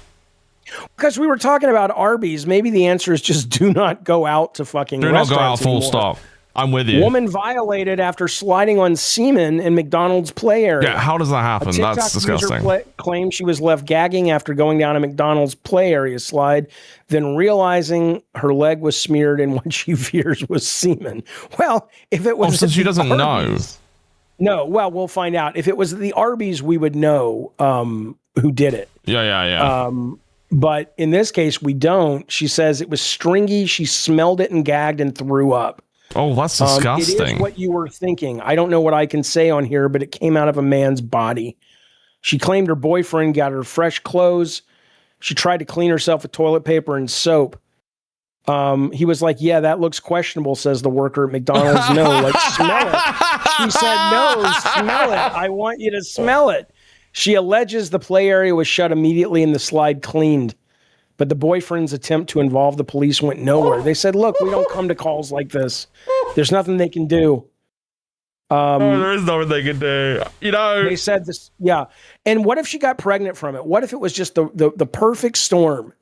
Because we were talking about Arby's. Maybe the answer is just do not go out to fucking restaurants Do not go out, full anymore. stop. I'm with you. Woman violated after sliding on semen in McDonald's play area. Yeah, how does that happen? That's disgusting. Claimed she was left gagging after going down a McDonald's play area slide, then realizing her leg was smeared in what she fears was semen. Well, if it was, so she doesn't know. No, well, we'll find out. If it was the Arby's, we would know who did it. Yeah. But in this case, we don't. She says it was stringy. She smelled it and gagged and threw up. Oh, that's disgusting. It is what you were thinking. I don't know what I can say on here, but it came out of a man's body. She claimed her boyfriend got her fresh clothes. She tried to clean herself with toilet paper and soap. He was like, yeah, that looks questionable, says the worker at McDonald's. No, like, smell it. She said, no, smell it. I want you to smell it. She alleges the play area was shut immediately and the slide cleaned. But the boyfriend's attempt to involve the police went nowhere. They said, look, we don't come to calls like this. There's nothing they can do. There is nothing they can do. You know. They said this, yeah. And what if she got pregnant from it? What if it was just the perfect storm?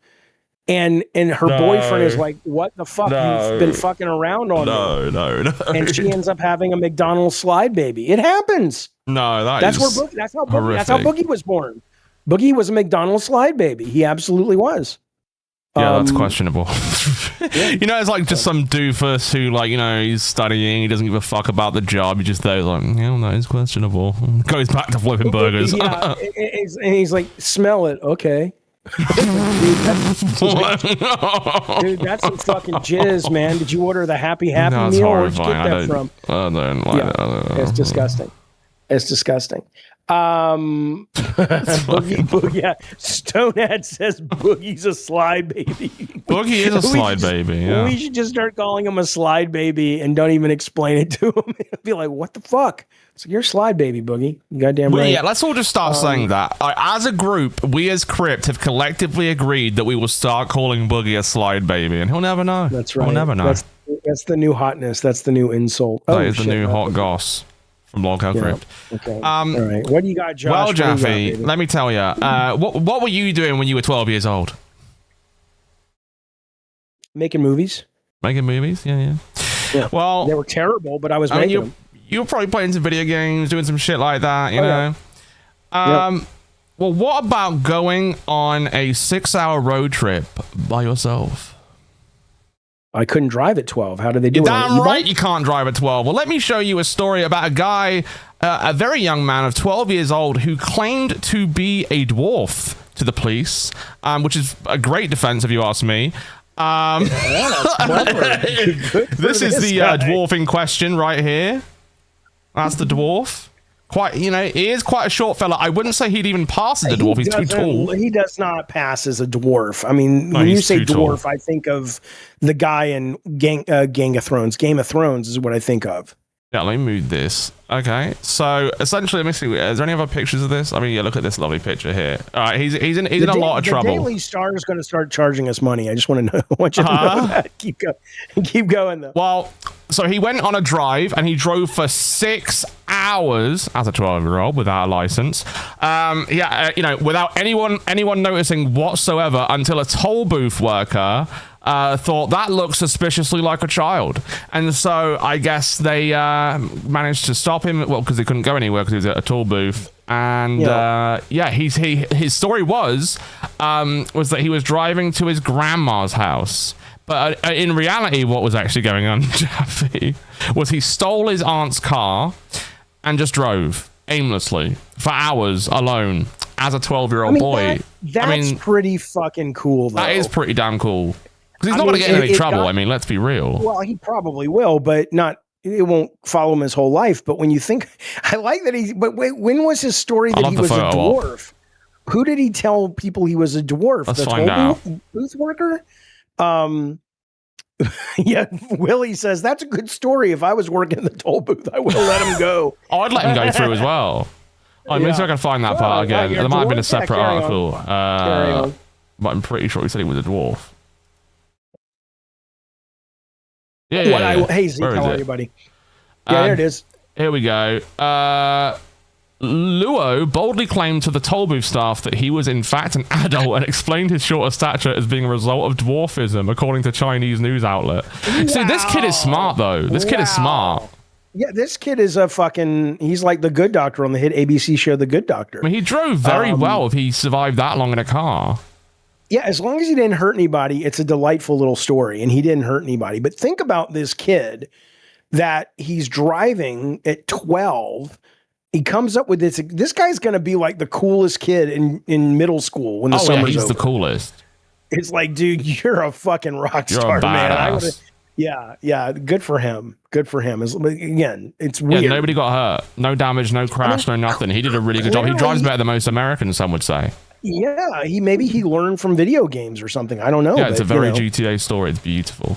And her boyfriend is like, what the fuck? You've been fucking around on me. No. And she ends up having a McDonald's slide baby. It happens. No, that's how Boogie was born. Boogie was a McDonald's slide baby. He absolutely was. Yeah, that's questionable. You know, it's like just some doofus who, like, you know, he's studying, he doesn't give a fuck about the job, he just goes like, yeah, no, it's questionable. Goes back to flipping burgers. Yeah, and he's like, smell it, okay. Dude, that's some fucking jizz, man. Did you order the Happy meal? Where'd you get that from? I don't like it. It's disgusting. It's disgusting. Boogie, yeah. Stonehead says Boogie's a slide baby. Boogie is a slide baby. Yeah. We should just start calling him a slide baby and don't even explain it to him. He'll be like, "What the fuck?" So you're a slide baby, Boogie. You goddamn right. Yeah, let's all just start saying that. As a group, we as Crypt have collectively agreed that we will start calling Boogie a slide baby, and he'll never know. That's right. He'll never know. That's the new hotness. That's the new insult. That is the new hot goss. From Loghouse Crypt. Okay. All right. What do you got, Josh? Well, Jaffe, let me tell you. What were you doing when you were 12 years old? Making movies. Making movies? Yeah. Well, they were terrible, but I was making them. You were probably playing some video games, doing some shit like that, you know? Yeah. Well, what about going on a 6-hour road trip by yourself? I couldn't drive at 12. How did they do it? Damn right you can't drive at 12. Well, let me show you a story about a guy, a very young man of 12 years old, who claimed to be a dwarf to the police, which is a great defense if you ask me. This is the dwarf in question right here. That's the dwarf. Quite, you know, he is quite a short fella. I wouldn't say he'd even pass as a dwarf. He's too tall. He does not pass as a dwarf. I mean, when you say dwarf, I think of the guy in Game of Thrones. Game of Thrones is what I think of. Yeah, let me move this. Okay, so essentially, let me see. Is there any other pictures of this? I mean, yeah, look at this lovely picture here. All right, he's in a lot of trouble. The Daily Star is going to start charging us money. I just want to know. I want you to know that. Keep going though. Well, so he went on a drive and he drove for 6 hours as a 12-year-old without a license. You know, without anyone noticing whatsoever until a toll booth worker thought that looked suspiciously like a child, and so I guess they managed to stop him. Well, because he couldn't go anywhere because he was at a toll booth. And his story was that he was driving to his grandma's house. But in reality, what was actually going on, Jaffe, was he stole his aunt's car and just drove aimlessly for hours alone as a 12-year-old boy. That's pretty fucking cool, though. That is pretty damn cool. Because he's not going to get in any trouble. I mean, let's be real. Well, he probably will, but it won't follow him his whole life. But when you think, I like that but when was his story that he was a dwarf? Who did he tell people he was a dwarf? Let's find out. Booth worker? Yeah, Willie says that's a good story. If I was working in the toll booth, I would have let him go. Oh, I'd let him go through as well. Let me see if I can find that part again. There might have been a separate article. But I'm pretty sure he said he was a dwarf. Yeah. Hey, Zeke, how are you, buddy? Yeah, there it is. Here we go. Luo boldly claimed to the tollbooth staff that he was in fact an adult and explained his shorter stature as being a result of dwarfism, according to Chinese news outlet. Wow. See, this kid is smart, though. This kid is smart. Yeah, this kid is he's like the good doctor on the hit ABC show, The Good Doctor. I mean, he drove very well if he survived that long in a car. Yeah, as long as he didn't hurt anybody, it's a delightful little story, and he didn't hurt anybody. But think about this kid that he's driving at 12. He comes up with this. This guy's going to be like the coolest kid in middle school when the summer's he's over. the coolest. It's like, dude, you're a fucking rock star, man. Yeah, good for him. Good for him. Again, it's weird. Yeah, nobody got hurt. No damage, no crash, no nothing. He did a really good job. He drives better than most Americans, some would say. Yeah, maybe he learned from video games or something. I don't know. Yeah, it's a very GTA story. It's beautiful.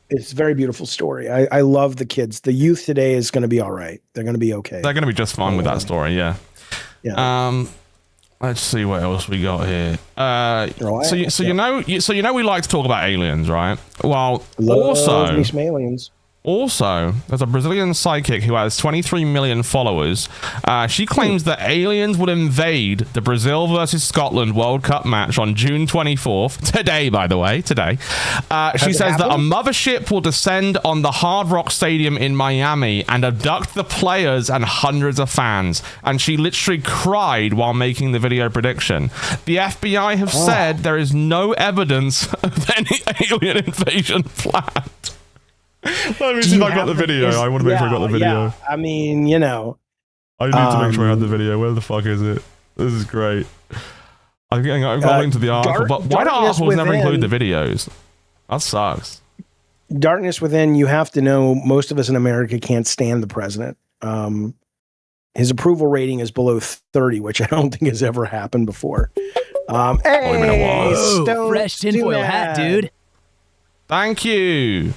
It's a very beautiful story. I love the kids. The youth today is going to be all right. They're going to be okay. They're going to be just fine with that story, yeah. Let's see what else we got here. So you know we like to talk about aliens, right? Well, me some aliens. Also, there's a Brazilian psychic who has 23 million followers. She claims that aliens will invade the Brazil versus Scotland World Cup match on June 24th. Today, by the way, today. She says that a mothership will descend on the Hard Rock Stadium in Miami and abduct the players and hundreds of fans. And she literally cried while making the video prediction. The FBI have said there is no evidence of any alien invasion planned. Let me see if I got the video. I want to make sure I got the video. Yeah. I mean, you know. I need to make sure I have the video. Where the fuck is it? This is great. I've got a link to the article, but why do articles never include the videos? That sucks. Darkness Within, you have to know, most of us in America can't stand the president. His approval rating is below 30, which I don't think has ever happened before. Hey, Stone fresh tinfoil hat, dude. Thank you.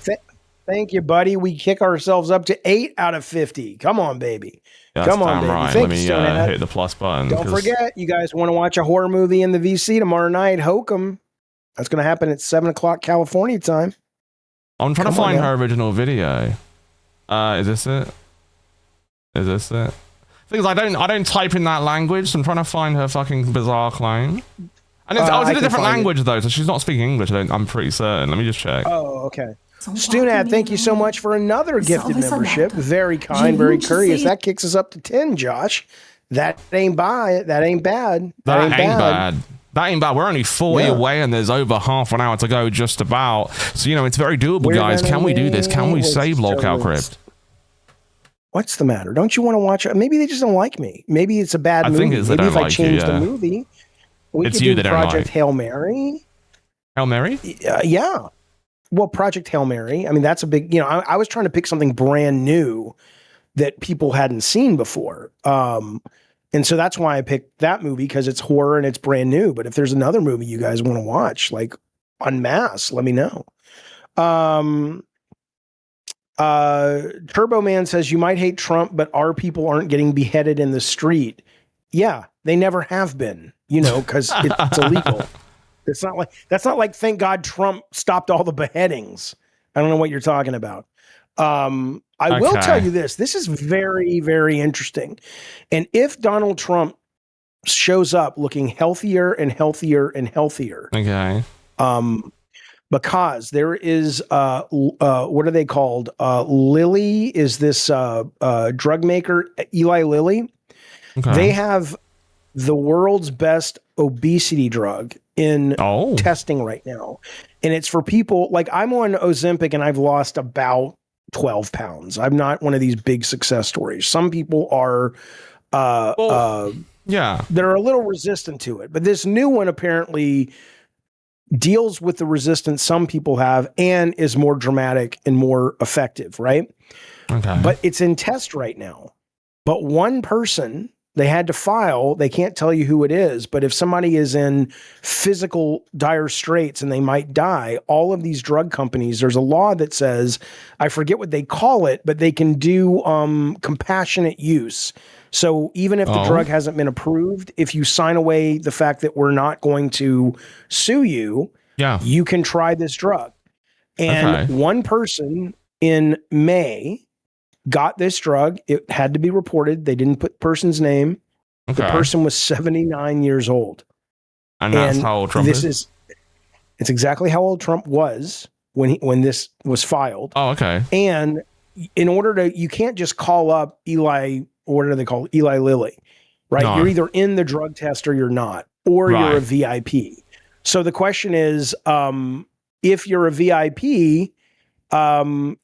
Thank you, buddy. We kick ourselves up to 8 out of 50. Come on, baby. Come on, baby. Right. Let me hit the plus button. Don't forget, you guys want to watch a horror movie in the VC tomorrow night, Hokum. That's going to happen at 7 o'clock California time. I'm trying to find her original video. Is this it? Is this it? Thing is, I don't type in that language, so I'm trying to find her fucking bizarre claim. And it's in a different language, though, so she's not speaking English, I'm pretty certain. Let me just check. Oh, okay. Stunad, thank you so much for another gifted membership. Very kind, very courteous. That kicks us up to 10, Josh. That ain't bad. That ain't bad. That ain't bad. That ain't bad. We're only 40 away and there's over half an hour to go just about. So, it's very doable, guys. Can we do this? Can we save Locale Crypt? What's the matter? Don't you want to watch it? Maybe they just don't like me. Maybe it's a bad movie. I think it's maybe if I change the movie, we could do Project Hail Mary. Hail Mary? Yeah. Well, Project Hail Mary. I mean, that's a big, I was trying to pick something brand new that people hadn't seen before. And so that's why I picked that movie, because it's horror and it's brand new. But if there's another movie you guys want to watch, like en masse, let me know. Turbo Man says, you might hate Trump, but our people aren't getting beheaded in the street. Yeah, they never have been, because it's illegal. That's not like, thank God Trump stopped all the beheadings. I don't know what you're talking about. I will tell you this. This is very, very interesting. And if Donald Trump shows up looking healthier and healthier and healthier. Okay. Because there is, what are they called? Lilly is this drug maker, Eli Lilly. Okay. They have the world's best obesity drug in testing right now. And it's for people, like I'm on Ozempic and I've lost about 12 pounds. I'm not one of these big success stories. Some people are, they're a little resistant to it. But this new one apparently deals with the resistance some people have and is more dramatic and more effective, right? Okay. But it's in test right now. But one person, they had to file, they can't tell you who it is, but if somebody is in physical dire straits and they might die, all of these drug companies, there's a law that says, I forget what they call it, but they can do compassionate use. So even if the drug hasn't been approved, if you sign away the fact that we're not going to sue you, you can try this drug. And one person in May got this drug. It had to be reported. They didn't put the person's name. Okay. The person was 79 years old. And that's how old Trump is? It's exactly how old Trump was when this was filed. Oh, okay. And in order to, you can't just call up Eli, or what do they call it? Eli Lilly, right? No. You're either in the drug test or you're not, or Right. you're a VIP. So the question is, if you're a VIP,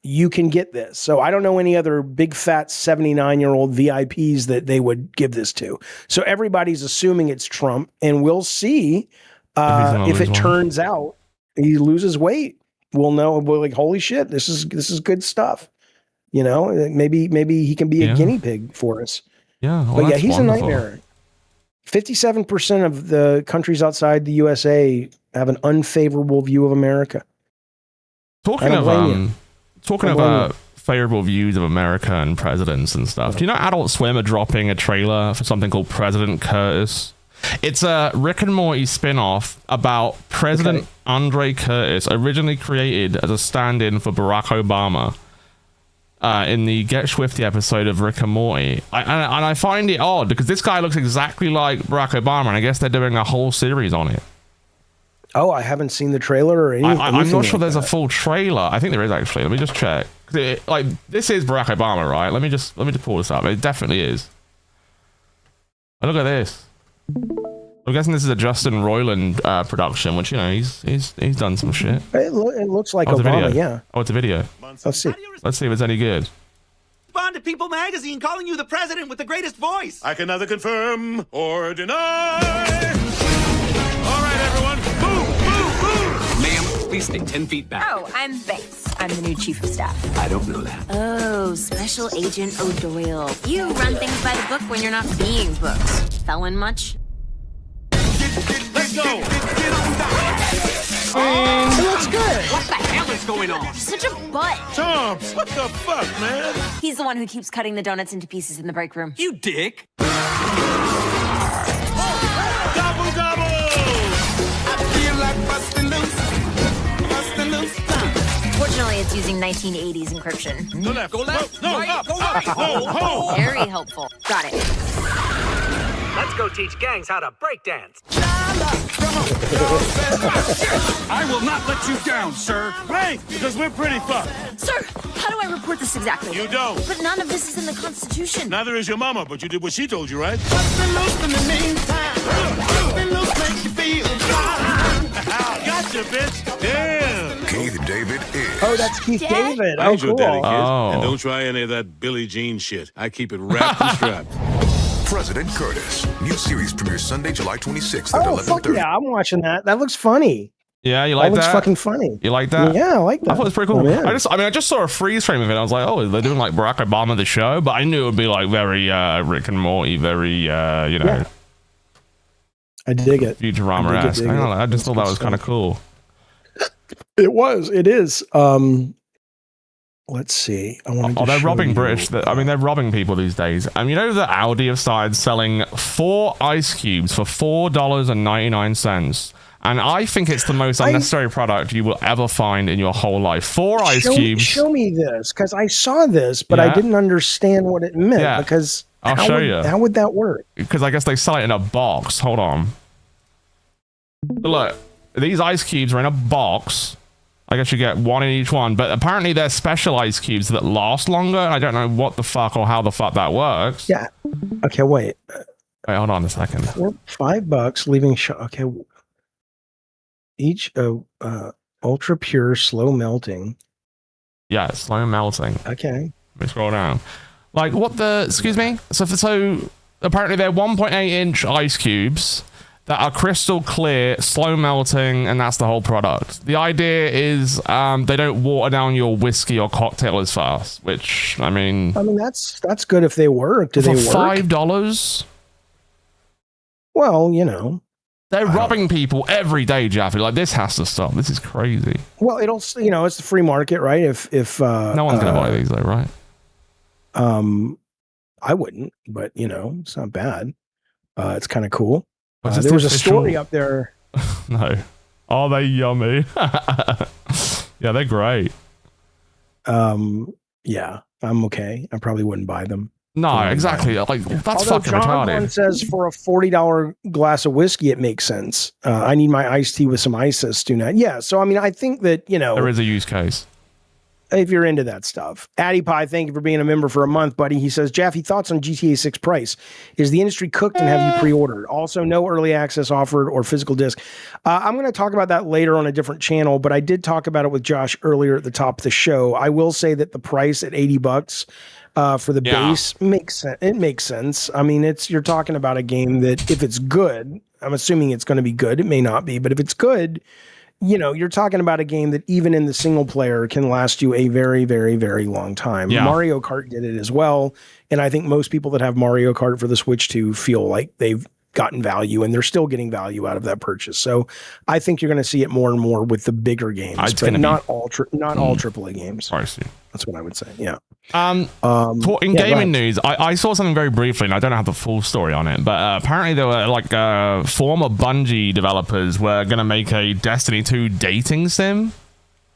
you can get this. So I don't know any other big fat 79-year-old VIPs that they would give this to. So everybody's assuming it's Trump, and we'll see if it turns out he loses weight. We'll know. We're like, holy shit, this is good stuff. You know, maybe he can be a guinea pig for us. Yeah, well, but yeah, that's he's wonderful. a nightmare. 57% of the countries outside the USA have an unfavorable view of America. Talking about favorable views of America and presidents and stuff. Do you know Adult Swim are dropping a trailer for something called President Curtis? It's a Rick and Morty spin-off about President Andre Curtis, originally created as a stand-in for Barack Obama in the Get Swifty episode of Rick and Morty. And I find it odd because this guy looks exactly like Barack Obama, and I guess they're doing a whole series on it. Oh, I haven't seen the trailer or anything. I'm not sure there's a full trailer. I think there is actually. Let me just check. This is Barack Obama, right? Let me just pull this up. It definitely is. Oh, look at this. I'm guessing this is a Justin Roiland production, which, you know, he's done some shit. It looks like it's a Obama, video. yeah. Oh, it's a video. Let's see. Let's see if it's any good. Respond to People Magazine calling you the president with the greatest voice. I can neither confirm or deny. All right, everyone, move, move, move. Ma'am, please stay 10 feet back. Oh, I'm Bates. I'm the new chief of staff. I don't know that. Oh, Special Agent O'Doyle. You run things by the book when you're not being booked. Felon much? Let's go. It looks good. What the hell is going on? He's such a butt. Tomps, what the fuck, man? He's the one who keeps cutting the donuts into pieces in the break room. You dick. Gobble, gobble. I feel like busting loose. Busting loose. Fortunately, it's using 1980s encryption. Go left. Go left. No, right, up, go up. right. No, hold. Very helpful. Got it. Let's go teach gangs how to break dance. I will not let you down, sir. Right, because we're pretty fucked. Sir, how do I report this exactly? You don't. But none of this is in the Constitution. Neither is your mama, but you did what she told you, right? Busting loose in the meantime. Busting loose make you feel fine. Gotcha, bitch. Damn. Keith David is. Oh, that's Keith David. I Oh, ain't your daddy, cool. kid. Oh. And don't try any of that Billie Jean shit. I keep it wrapped and strapped. President Curtis. New series premieres Sunday, July 26th at Oh, fuck 11:30. yeah, I'm watching that. That looks funny. Yeah, you like That looks that? fucking funny. You like that? Yeah, I like that. I thought it was pretty cool. Oh, yeah. I just saw a freeze frame of it. I was like, oh, they're doing like Barack Obama the show, but I knew it would be like very Rick and Morty, very you know. Yeah. I dig it. Futurama-esque. I don't know, I just thought that was kind of cool. It is. Let's see. I want to. Oh, they're robbing British. They're robbing people these days. You know that Audi have started selling 4 ice cubes for $4.99, and I think it's the most unnecessary product you will ever find in your whole life. 4 ice cubes. Show me this, because I saw this, but I didn't understand what it meant. Yeah. Because I'll show you. How would that work? Because I guess they sell it in a box. Hold on. Look, these ice cubes are in a box. I guess you get 1 in each one, but apparently they're special ice cubes that last longer. I don't know what the fuck or how the fuck that works. Yeah. Okay, wait. Wait, hold on a second. $5 leaving okay. Each ultra pure slow melting. Yeah, slow melting. Okay. Let me scroll down. Like, what the... Excuse me? So apparently they're 1.8-inch ice cubes that are crystal clear, slow melting, and that's the whole product. The idea is they don't water down your whiskey or cocktail as fast, which, I mean... that's good if they work. Do they work? For $5? Well, you know. They're robbing people every day, Jaffe. Like, this has to stop. This is crazy. Well, it's the free market, right? If no one's going to buy these, though, right? I wouldn't, but, it's not bad. It's kind of cool. There was a story up there. No. Are they yummy? Yeah, they're great. Yeah. I'm okay. I probably wouldn't buy them. No, exactly. Like that's Although fucking John retarded. Horn says for a $40 glass of whiskey, it makes sense. I need my iced tea with some ice, says Stunat. Yeah, so I mean, I think that, you know, There is a use case. if you're into that stuff. Addy Pie, thank you for being a member for a month, buddy. He says, Jaffe, thoughts on GTA 6 price? Is the industry cooked and have you pre-ordered? Also, no early access offered or physical disc. I'm going to talk about that later on a different channel, but I did talk about it with Josh earlier at the top of the show. I will say that the price at $80 for the base makes sense. It makes sense. I mean, you're talking about a game that if it's good, I'm assuming it's going to be good. It may not be, but if it's good, you know, you're talking about a game that even in the single player can last you a very, very, very long time. Yeah. Mario Kart did it as well. And I think most people that have Mario Kart for the Switch 2 feel like they've gotten value and they're still getting value out of that purchase. So I think you're going to see it more and more with the bigger games, but not all AAA games. Pricey. That's what I would say. Yeah. In gaming news, I saw something very briefly, and I don't have the full story on it, but apparently there were like former Bungie developers were going to make a Destiny 2 dating sim.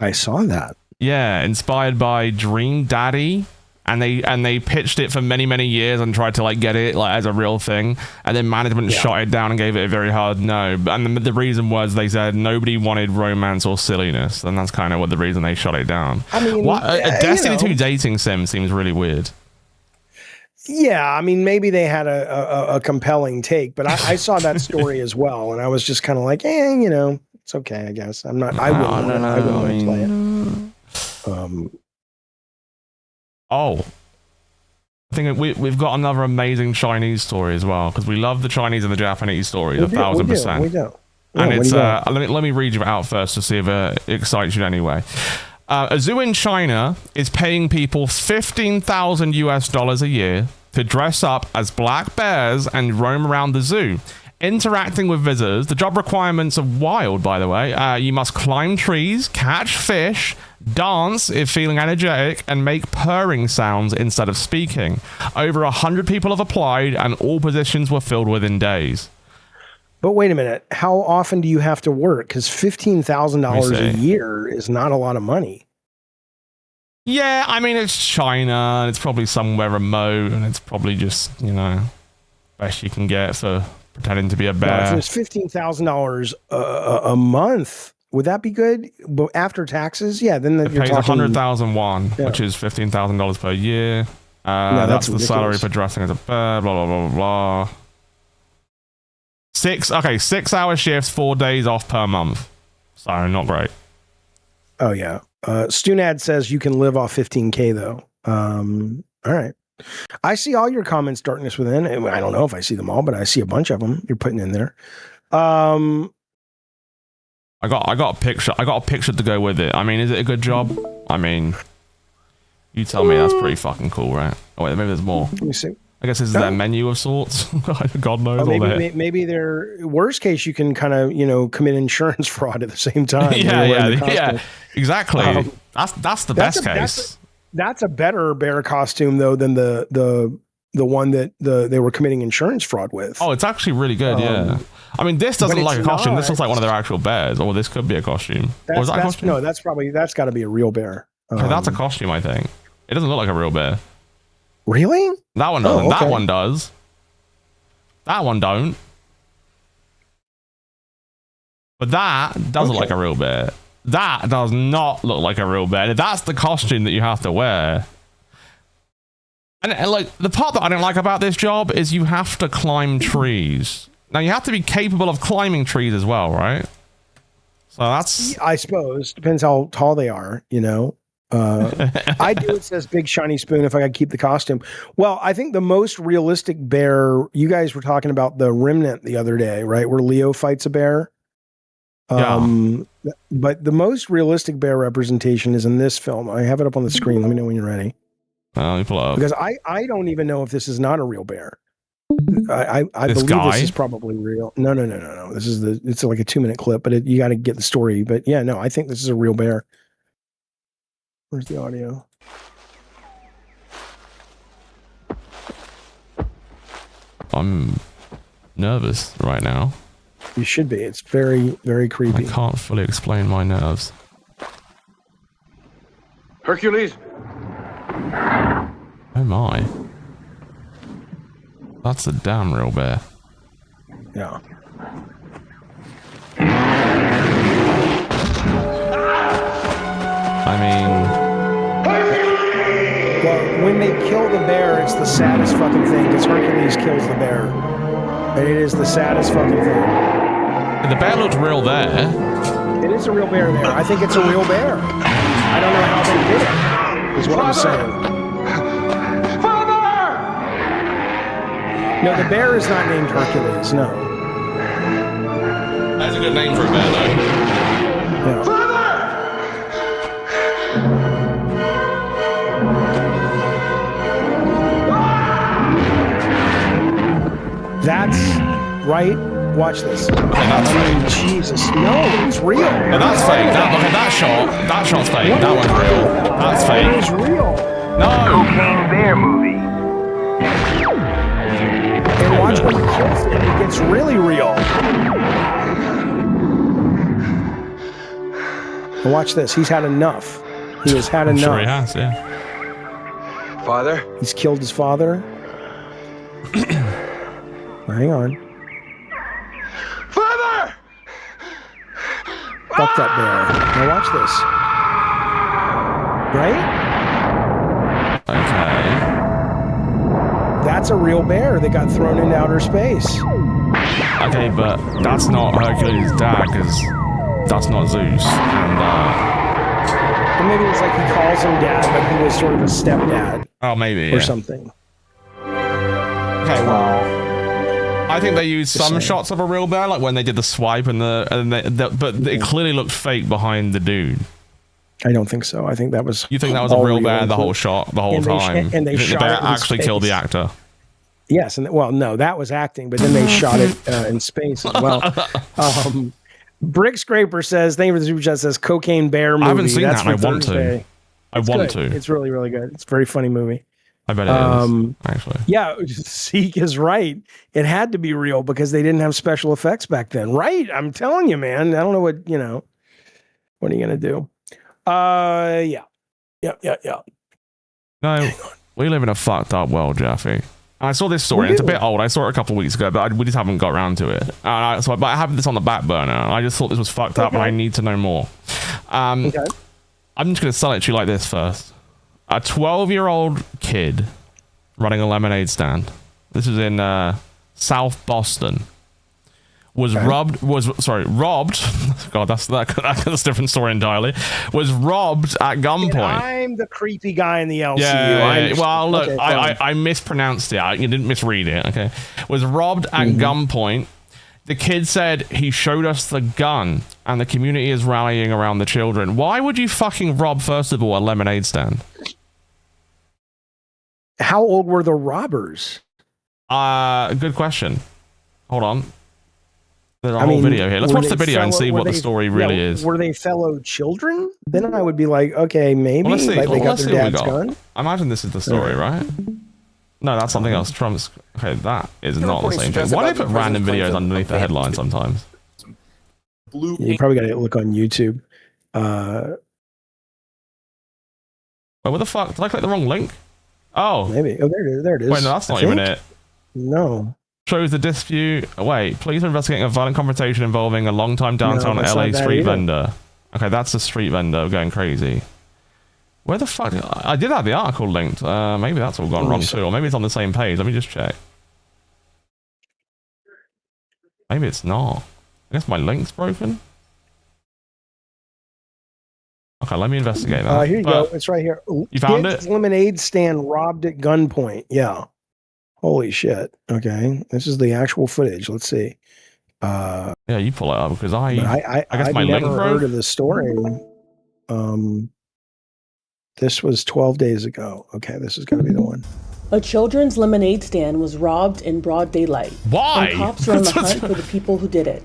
I saw that. Yeah, inspired by Dream Daddy, and they pitched it for many, many years and tried to like get it like as a real thing, and then management shot it down and gave it a very hard no. And the reason was they said nobody wanted romance or silliness, and that's kind of what the reason they shot it down. I mean, a Destiny 2 dating sim seems really weird. Yeah, I mean, maybe they had a compelling take, but I saw that story as well, and I was just kind of like, you know, it's okay, I guess. I'm not. I wouldn't want to play it. I think we've got another amazing Chinese story as well, because we love the Chinese and the Japanese stories 1,000%. We do. And it's let me read you out first to see if it excites you anyway. A zoo in China is paying people $15,000 a year to dress up as black bears and roam around the zoo, interacting with visitors. The job requirements are wild, by the way. You must climb trees, catch fish, dance if feeling energetic, and make purring sounds instead of speaking. Over 100 people have applied, and all positions were filled within days. But wait a minute. How often do you have to work? Because $15,000 a year is not a lot of money. Yeah, I mean, it's China, and it's probably somewhere remote, and it's probably just, you know, best you can get for pretending to be a bear. No, if it was $15,000 a month, would that be good? But after taxes, yeah, then it pays 100,000 won, which is $15,000 per year. That's the salary for dressing as a bear. Blah blah blah blah blah. 6-hour shifts, 4 days off per month. So not great. Oh yeah. Stunad says you can live off 15K though. All right. I see all your comments, Darkness Within. I don't know if I see them all, but I see a bunch of them you're putting in there. I got a picture. I got a picture to go with it. I mean, is it a good job? I mean, you tell me. That's pretty fucking cool, right? Oh wait, maybe there's more. Let me see. I guess this is their menu of sorts. God knows. Maybe their worst case, you can kind of commit insurance fraud at the same time. yeah, exactly. That's the best case. That's a better bear costume though than the one that they were committing insurance fraud with. Oh, it's actually really good. Yeah. I mean, this doesn't look like a costume. This looks like one of their actual bears. Or this could be a costume. Or is that a costume? No, that's got to be a real bear. That's a costume, I think. It doesn't look like a real bear. Really? That one doesn't. That one does. That one don't. But that does look like a real bear. That does not look like a real bear. That's the costume that you have to wear. And like the part that I don't like about this job is you have to climb trees. Now you have to be capable of climbing trees as well, right? So that's, I suppose, depends how tall they are, I do, it says big shiny spoon if I could keep the costume. Well, I think the most realistic bear, you guys were talking about the Remnant the other day, right? Where Leo fights a bear. But the most realistic bear representation is in this film. I have it up on the screen. Let me know when you're ready. Let me pull up. Because I don't even know if this is not a real bear. I believe this is probably real. No. This is it's like a 2-minute clip, but you got to get the story. But yeah, no, I think this is a real bear. Where's the audio? I'm nervous right now. You should be. It's very, very creepy. I can't fully explain my nerves. Hercules? Oh my. That's a damn real bear. Yeah. I mean... Well, when they kill the bear, it's the saddest fucking thing, because Hercules kills the bear. And it is the saddest fucking thing. The bear looked real there. It is a real bear there. I think it's a real bear. I don't know how they did it, is what I'm saying. No, the bear is not named Hercules, no. That's a good name for a bear, though. Yeah. That's right. Watch this. I mean, Jesus, no, it's real. No, that's fake. Okay, that shot's fake. That one's real. That's fake. It's real. No. Bear movie. And watch when he kills it. It gets really real. And watch this. He's had enough. He has had enough. Sure he has, yeah. Father? He's killed his father. Hang on. Father! Fuck that bear. Now watch this. Right? Okay. That's a real bear that got thrown into outer space. Okay, but that's not Hercules' dad, because that's not Zeus. And, Or maybe it's like he calls him dad, but he was sort of a stepdad. oh, maybe, Or yeah. something. Okay, well... I think they used some shots of a real bear, like when they did the swipe, but it clearly looked fake behind the dude. I don't think so. I think that was. You think that was a real bear the whole shot, the whole time? And they the shot bear it in actually killed the space. actor. Yes, and well, no, that was acting, but then they shot it in space as well. Brick Scraper says, "Thank you for the super chat." Says Cocaine Bear movie. I haven't seen That's that. And for I want Thursday. to. I want to. It's really, really good. It's a very funny movie. I bet it is, actually. Yeah, Zeke is right. It had to be real because they didn't have special effects back then. Right? I'm telling you, man. I don't know what What are you gonna do? Yeah. No, we live in a fucked up world, Jaffe. And I saw this story. It's a bit old. I saw it a couple of weeks ago, but we just haven't got around to it. But I have this on the back burner. I just thought this was fucked up, and I need to know more. I'm just gonna sell it to you like this first. A 12-year-old kid running a lemonade stand. This is in South Boston. Robbed. God, that's a different story entirely. Was robbed at gunpoint. I'm the creepy guy in the LCU. Yeah. Well, look, I mispronounced it. You didn't misread it. Okay. Was robbed at gunpoint. The kid said he showed us the gun, and the community is rallying around the children. Why would you fucking rob, first of all, a lemonade stand? How old were the robbers? Good question. Hold on. There's a whole video here. Let's watch the video and see what the story really is. Were they fellow children? Then I would be like, okay, maybe. Well, let's see. Like they got their dad's gun. I imagine this is the story, right? No, that's something else. Trump's... Okay, that is not the same thing. Why do they put random videos underneath the headline sometimes? You probably got to look on YouTube. Wait, what the fuck? Did I click the wrong link? Oh. Maybe. Oh, there it is. Wait, no, that's not even it. No. Shows the dispute. Wait, police are investigating a violent confrontation involving a long-time downtown LA street vendor. Okay, that's a street vendor going crazy. Where the fuck? I did have the article linked. Maybe that's all gone wrong too, or maybe it's on the same page. Let me just check. Maybe it's not. I guess my link's broken. Okay, let me investigate that. Here you go. It's right here. You found it? Lemonade stand robbed at gunpoint. Yeah. Holy shit. Okay. This is the actual footage. Let's see. Yeah, you pull it up because I guess my I've link never broke. heard of the story. This was 12 days ago. Okay, this is going to be the one. A children's lemonade stand was robbed in broad daylight. Why? And cops are on the hunt for the people who did it.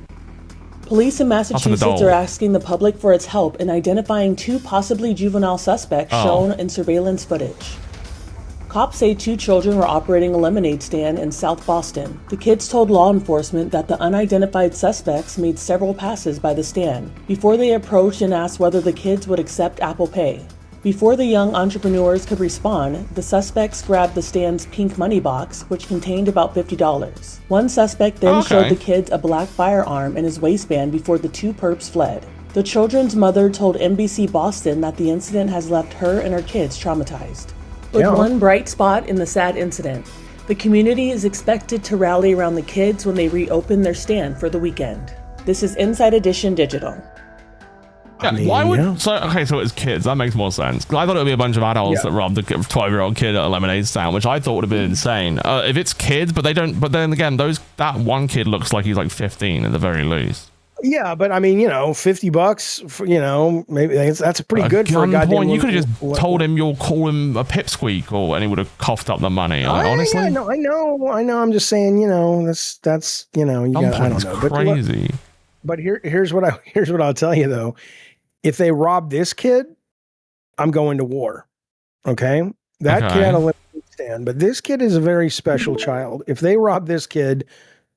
Police in Massachusetts are asking the public for its help in identifying two possibly juvenile suspects shown in surveillance footage. Cops say two children were operating a lemonade stand in South Boston. The kids told law enforcement that the unidentified suspects made several passes by the stand before they approached and asked whether the kids would accept Apple Pay. Before the young entrepreneurs could respond, the suspects grabbed the stand's pink money box, which contained about $50. One suspect then showed the kids a black firearm in his waistband before the two perps fled. The children's mother told NBC Boston that the incident has left her and her kids traumatized. With one bright spot in the sad incident, the community is expected to rally around the kids when they reopen their stand for the weekend. This is Inside Edition Digital. Yeah, why would so it's kids? That makes more sense. I thought it would be a bunch of adults that robbed a 12-year-old kid at a lemonade stand, which I thought would have been insane. If it's kids, but they don't. But then again, that one kid looks like he's like 15 at the very least. Yeah, but I mean, $50 for, maybe that's pretty good for a goddamn. You could have just told him you'll call him a pipsqueak, and he would have coughed up the money. Honestly, I know. I'm just saying, that's you got. I don't know. Crazy. But here's what I'll tell you though. If they rob this kid, I'm going to war. Okay, that kid had a lemonade stand, but this kid is a very special child. If they rob this kid,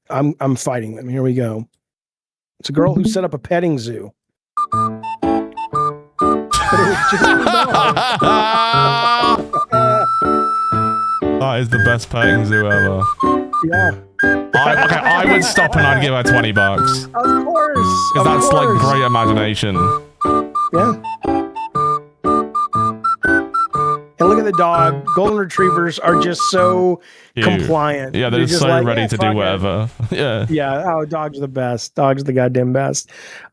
I'm fighting them. Here we go. It's a girl who set up a petting zoo. But it was just that is the best petting zoo ever. Yeah. I would stop and I'd give her $20. Of course. Because that's like great imagination. Yeah. And look at the dog. Golden retrievers are just so compliant. Yeah, they're just so like, ready to do whatever. Yeah. Yeah. Oh, dogs are the best. Dogs are the goddamn best.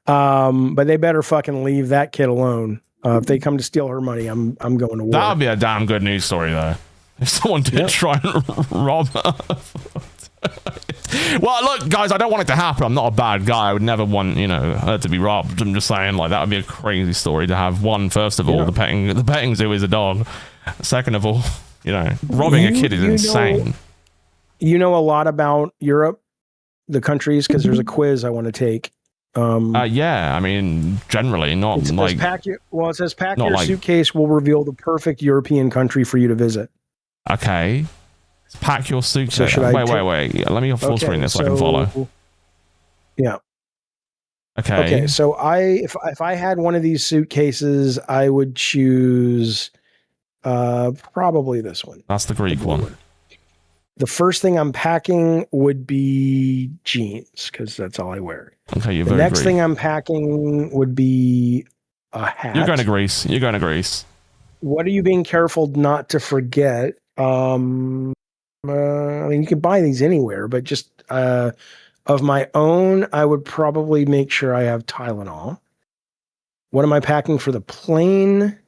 But they better fucking leave that kid alone. If they come to steal her money, I'm going to war. That would be a damn good news story, though. If someone did try and rob her. Well, look, guys, I don't want it to happen. I'm not a bad guy. I would never want, her to be robbed. I'm just saying, like, that would be a crazy story to have. One, first of all, the petting zoo is a dog. Second of all, robbing a kid is insane. You know a lot about Europe, the countries, because there's a quiz I want to take. Yeah, I mean, generally, not it like. It says pack your suitcase will reveal the perfect European country for you to visit. Okay. Pack your suitcase. So wait. Yeah, let me full screen this so I can follow. Yeah. Okay. So if I had one of these suitcases, I would choose probably this one. That's the Greek one. The first thing I'm packing would be jeans because that's all I wear. Okay, the next thing I'm packing would be a hat. You're going to Greece. What are you being careful not to forget? I mean, you can buy these anywhere, but just of my own, I would probably make sure I have Tylenol. What am I packing for the plane?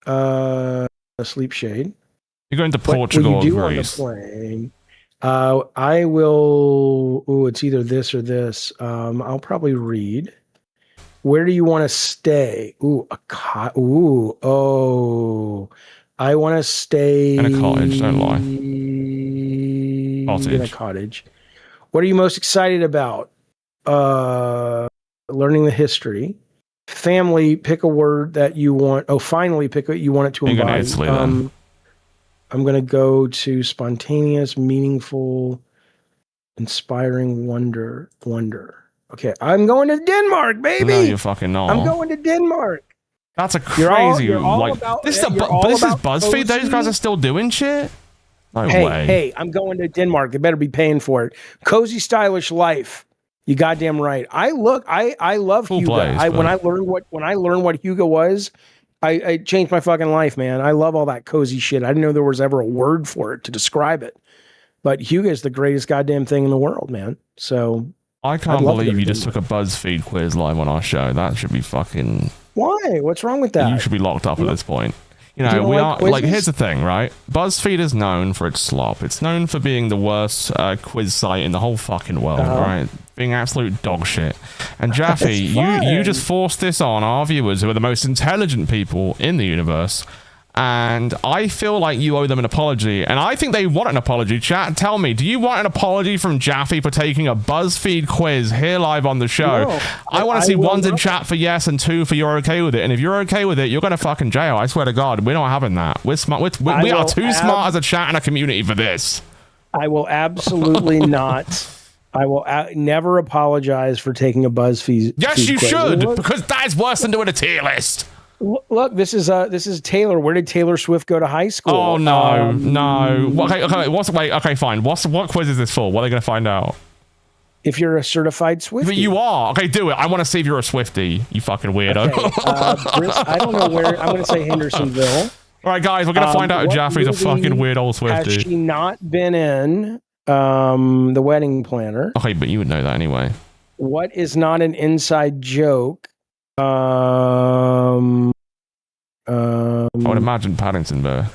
A sleep shade. You're going to Portugal or Greece? On the plane? I will. Ooh, it's either this or this. I'll probably read. Where do you want to stay? Ooh, a cot. Ooh, oh. I want to stay in a cottage. Don't lie. Cottage. In a cottage. What are you most excited about? Learning the history. Family. Pick a word that you want. Oh, finally, pick what you want it to embody. Italy, then. I'm going to go to spontaneous, meaningful, inspiring, wonder. Okay, I'm going to Denmark, baby. No, you fucking not. I'm going to Denmark. That's a crazy this is BuzzFeed. Cozy. Those guys are still doing shit. No way. Hey, I'm going to Denmark. They better be paying for it. Cozy, stylish life. You goddamn right. I love cool Hugo. Place, when I learned what Hugo was, I changed my fucking life, man. I love all that cozy shit. I didn't know there was ever a word for it to describe it. But Hugo is the greatest goddamn thing in the world, man. So I can't believe you just took a BuzzFeed quiz live on our show. That should be fucking. Why? What's wrong with that? You should be locked up at this point. We are like. Here's the thing, right? BuzzFeed is known for its slop. It's known for being the worst quiz site in the whole fucking world, right? Being absolute dog shit. And Jaffe, you just forced this on our viewers, who are the most intelligent people in the universe. And I feel like you owe them an apology. And I think they want an apology. Chat, tell me, do you want an apology from Jaffe for taking a BuzzFeed quiz here live on the show? No, I want to see ones in chat for yes and two for you're okay with it. And if you're okay with it, you're going to fucking jail. I swear to God, we're not having that. We're smart. We are too smart as a chat and a community for this. I will absolutely not. I will never apologize for taking a BuzzFeed. Yes, you quiz. should, because that is worse than doing a tier list. Look, this is Taylor. Where did Taylor Swift go to high school? Oh no. Okay, fine. What quiz is this for? What are they going to find out? If you're a certified Swiftie. But you are. Okay, do it. I want to see if you're a Swiftie. You fucking weirdo. Okay, I don't know where. I'm going to say Hendersonville. All right, guys, we're going to find out if Jaffe's a fucking weird old Swiftie. Has she not been in The Wedding Planner? Okay, but you would know that anyway. What is not an inside joke? I would imagine Paddington there.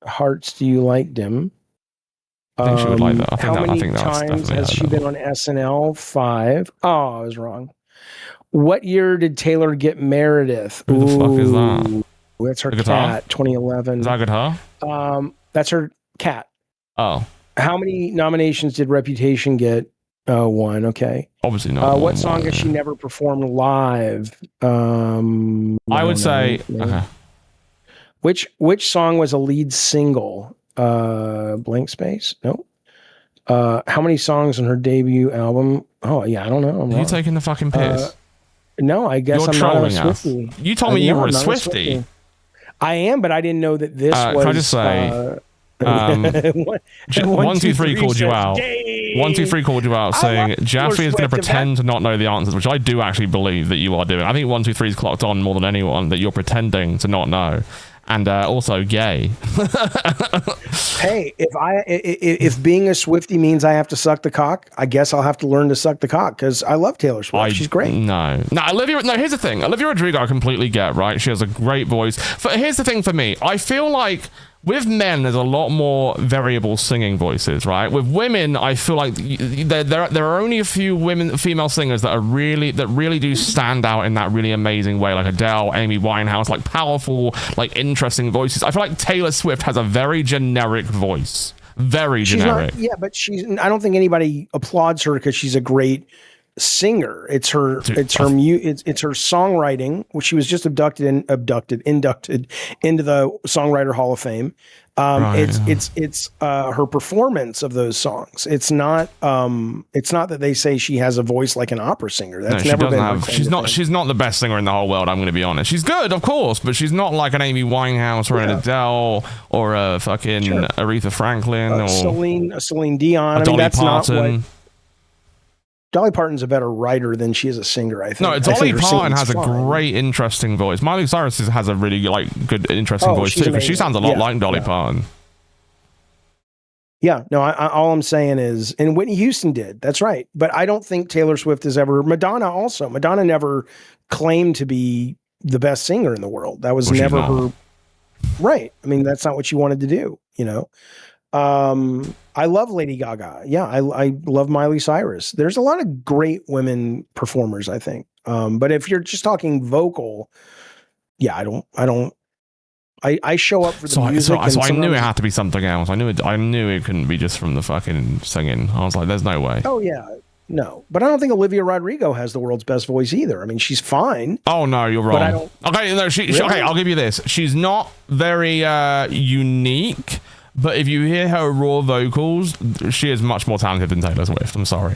Hearts, do you like them? I think she would like that. How many times has she been on SNL? 5. Oh, I was wrong. What year did Taylor get Meredith? Who the fuck is that? That's her cat, 2011. Is that guitar? That's her cat. Oh. How many nominations did Reputation get? 1, okay. Obviously not. What song has she never performed live? I would say... Okay. Which song was a lead single? Blank Space? No. How many songs on her debut album? Oh, yeah, I don't know. Are you taking the fucking piss? No, I guess I'm not a Swiftie. You told me you were a Swiftie. I am, but I didn't know that this was... Can I just say... 1, 2, 3 called you out. 1, 2, 3 called you out saying Jaffe is going to pretend to not know the answers, which I do actually believe that you are doing. I think 1, 2, 3's clocked on more than anyone that you're pretending to not know. And also gay. Hey, if being a Swiftie means I have to suck the cock, I guess I'll have to learn to suck the cock because I love Taylor Swift. She's great. No, Olivia. No, here's the thing. Olivia Rodrigo, I completely get. Right, she has a great voice. Here's the thing for me. I feel like with men, there's a lot more variable singing voices, right? With women, I feel like there are only a few female singers that really do stand out in that really amazing way, like Adele, Amy Winehouse, like powerful, like interesting voices. I feel like Taylor Swift has a very generic voice, very generic. But I don't think anybody applauds her because she's a great singer. It's her songwriting, which she was just inducted into the Songwriter Hall of Fame. It's her performance of those songs. It's not that they say she has a voice like an opera singer. That's never been her thing. She's not the best singer in the whole world, I'm going to be honest. She's good, of course, but she's not like an Amy Winehouse or an Adele or a fucking Aretha Franklin or Celine Dion. Dolly Parton. Dolly Parton's a better writer than she is a singer, I think. No, Dolly Parton has a great, interesting voice. Miley Cyrus has a really good, interesting voice too, but she sounds a lot like Dolly Parton. Yeah, no, all I'm saying is, and Whitney Houston did, that's right. But I don't think Taylor Swift has ever, Madonna never claimed to be the best singer in the world. That was never her, right. I mean, that's not what she wanted to do, you know? I love Lady Gaga. Yeah, I love Miley Cyrus. There's a lot of great women performers, I think. But if you're just talking vocal, yeah, I show up for the music. So I knew it had to be something else. I knew it couldn't be just from the fucking singing. I was like, there's no way. Oh yeah. No, but I don't think Olivia Rodrigo has the world's best voice either. I mean, she's fine. Oh no, you're wrong. But I don't, okay, no, okay, I'll give you this. She's not very unique. But if you hear her raw vocals, she is much more talented than Taylor Swift. I'm sorry.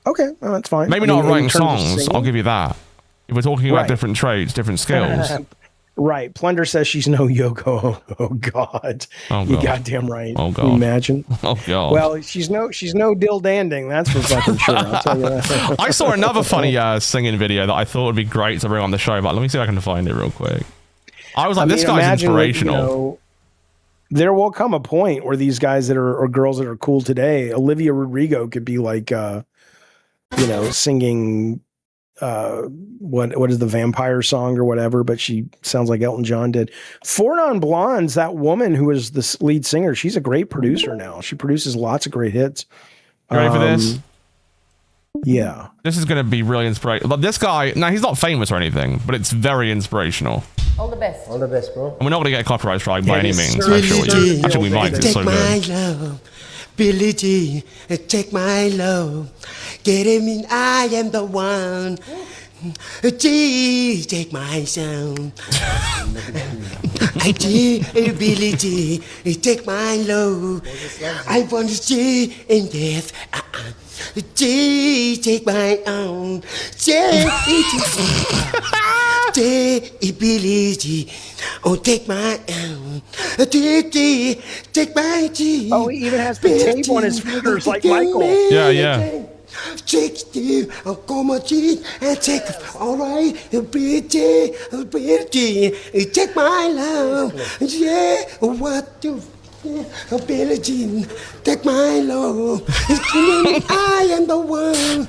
Okay, well, that's fine. Maybe not writing songs. I'll give you that. If we're talking about different traits, different skills. Right. Plunder says she's no Yoko. Oh God. You goddamn right. Oh God. Can you imagine? Oh God. Well, she's no Dill Danding. That's for fucking sure. I'll tell you that. I saw another funny singing video that I thought would be great to bring on the show, but let me see if I can find it real quick. I was like, this guy's inspirational. There will come a point where these guys that are, or girls that are cool today, Olivia Rodrigo could be like, singing, what is the vampire song or whatever, but she sounds like Elton John did. Four Non Blondes, that woman who is the lead singer, she's a great producer now. She produces lots of great hits. You ready for this? Yeah. This is going to be really inspirational. But this guy, now he's not famous or anything, but it's very inspirational. All the best. All the best, bro. And we're not going to get a copyright strike by any means. Actually, we might. It's so good. Love. Billie Jean, take my love. Get him in, I am the one. G, take my sound. G, Billie Jean, take my love. I want to see in death. Take my own. Ability. Oh, take my own. Take my G. Oh, he even has the tape on his fingers like Michael. Yeah. Take the G and take all right, pretty, take my love. Yeah, what do ability? Take my love. I am the one.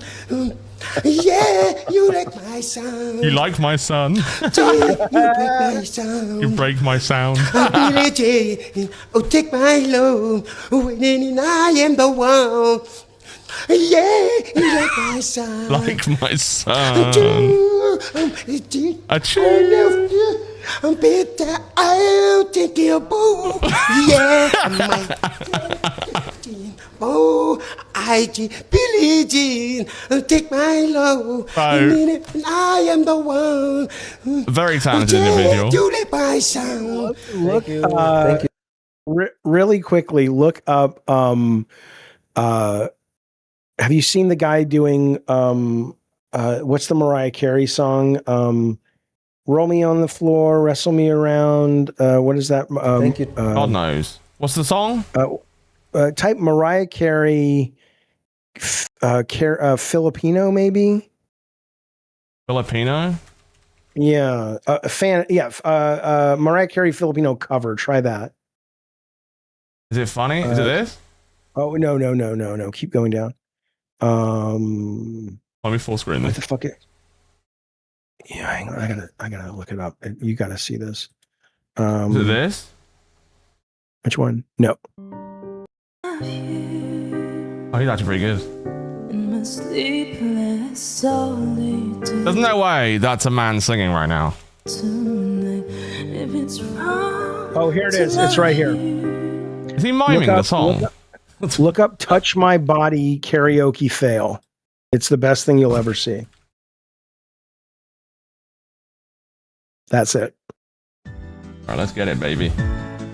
Yeah, you like my sound. You like my son? You break my sound. You break my sound. Ability, oh, take my love. When I am the one. Yeah, you like my son. Like my son. I'm better. I'll take your boo. Yeah, my. Oh, Billie Jean, take my love. I am the one. Very talented individual. You like my son. Look, thank you. Really quickly, look up. Have you seen the guy doing what's the Mariah Carey song? Roll Me on the Floor, Wrestle Me Around. What is that? Thank you. God knows. What's the song? Type Mariah Carey Filipino, maybe. Filipino? Yeah. Mariah Carey Filipino cover. Try that. Is it funny? Is it this? Oh, no. Keep going down. Let me full screen this. What the fuck? Yeah, hang on. I gotta look it up. You gotta see this. Is it this? Which one? No. Oh, he's actually pretty good. There's no way that's a man singing right now. Oh, here it is. It's right here. Is he miming the song? Look up Touch My Body karaoke fail. It's the best thing you'll ever see. That's it. All right, let's get it, baby.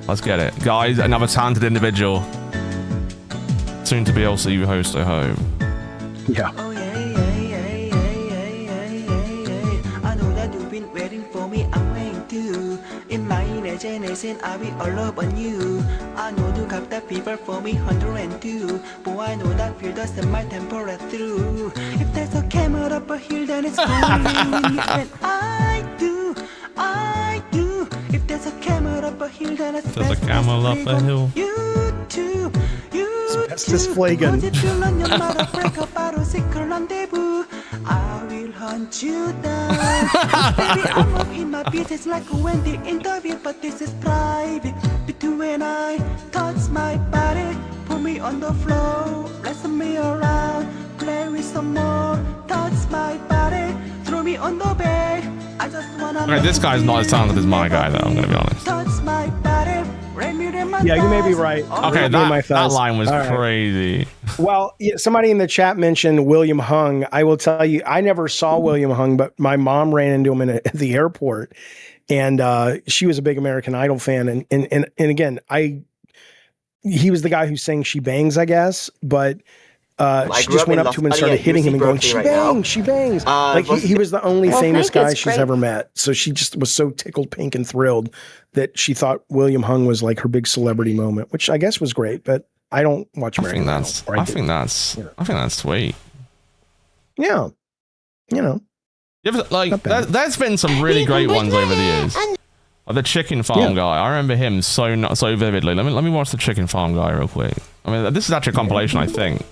Let's get it. Guys, another talented individual. Soon to be LCU host at home. Yeah. Oh, I know that you've been waiting for me. I'm waiting too. In my imagination, I will all up on you. I know you got that fever for me, 102. Boy, I know that fear does set my temperature through. If there's a camera up a hill, then it's going to me. And I do. If there's a camera up a hill, then it's There's a camel up a hill. You too. Asbestos Flagon. I will hunt you down. Baby, I'm up in my business like a Wendy interview, but this is private. Between I touch my body, put me on the floor, wrestle me around, play with some more, touch my body, throw me on the bed. I just wanna. Okay, this guy's not as talented as my guy, though. I'm gonna be honest. Touch my body. Yeah, you may be right. Okay, that line was crazy. Well, somebody in the chat mentioned William Hung. I will tell you, I never saw William Hung, but my mom ran into him at the airport, and she was a big American Idol fan. And again, he was the guy who sang "She Bangs," I guess, but. She just went up to him and started hitting him and going, "She bangs, she bangs." Like he was the only famous guy she's ever met. So she just was so tickled pink and thrilled that she thought William Hung was like her big celebrity moment, which I guess was great. But I don't watch American Idol. I think that's sweet. Yeah, you know. There's been some really great ones over the years. Like the Chicken Farm guy, I remember him so vividly. Let me watch the Chicken Farm guy real quick. I mean, this is actually a compilation, I think,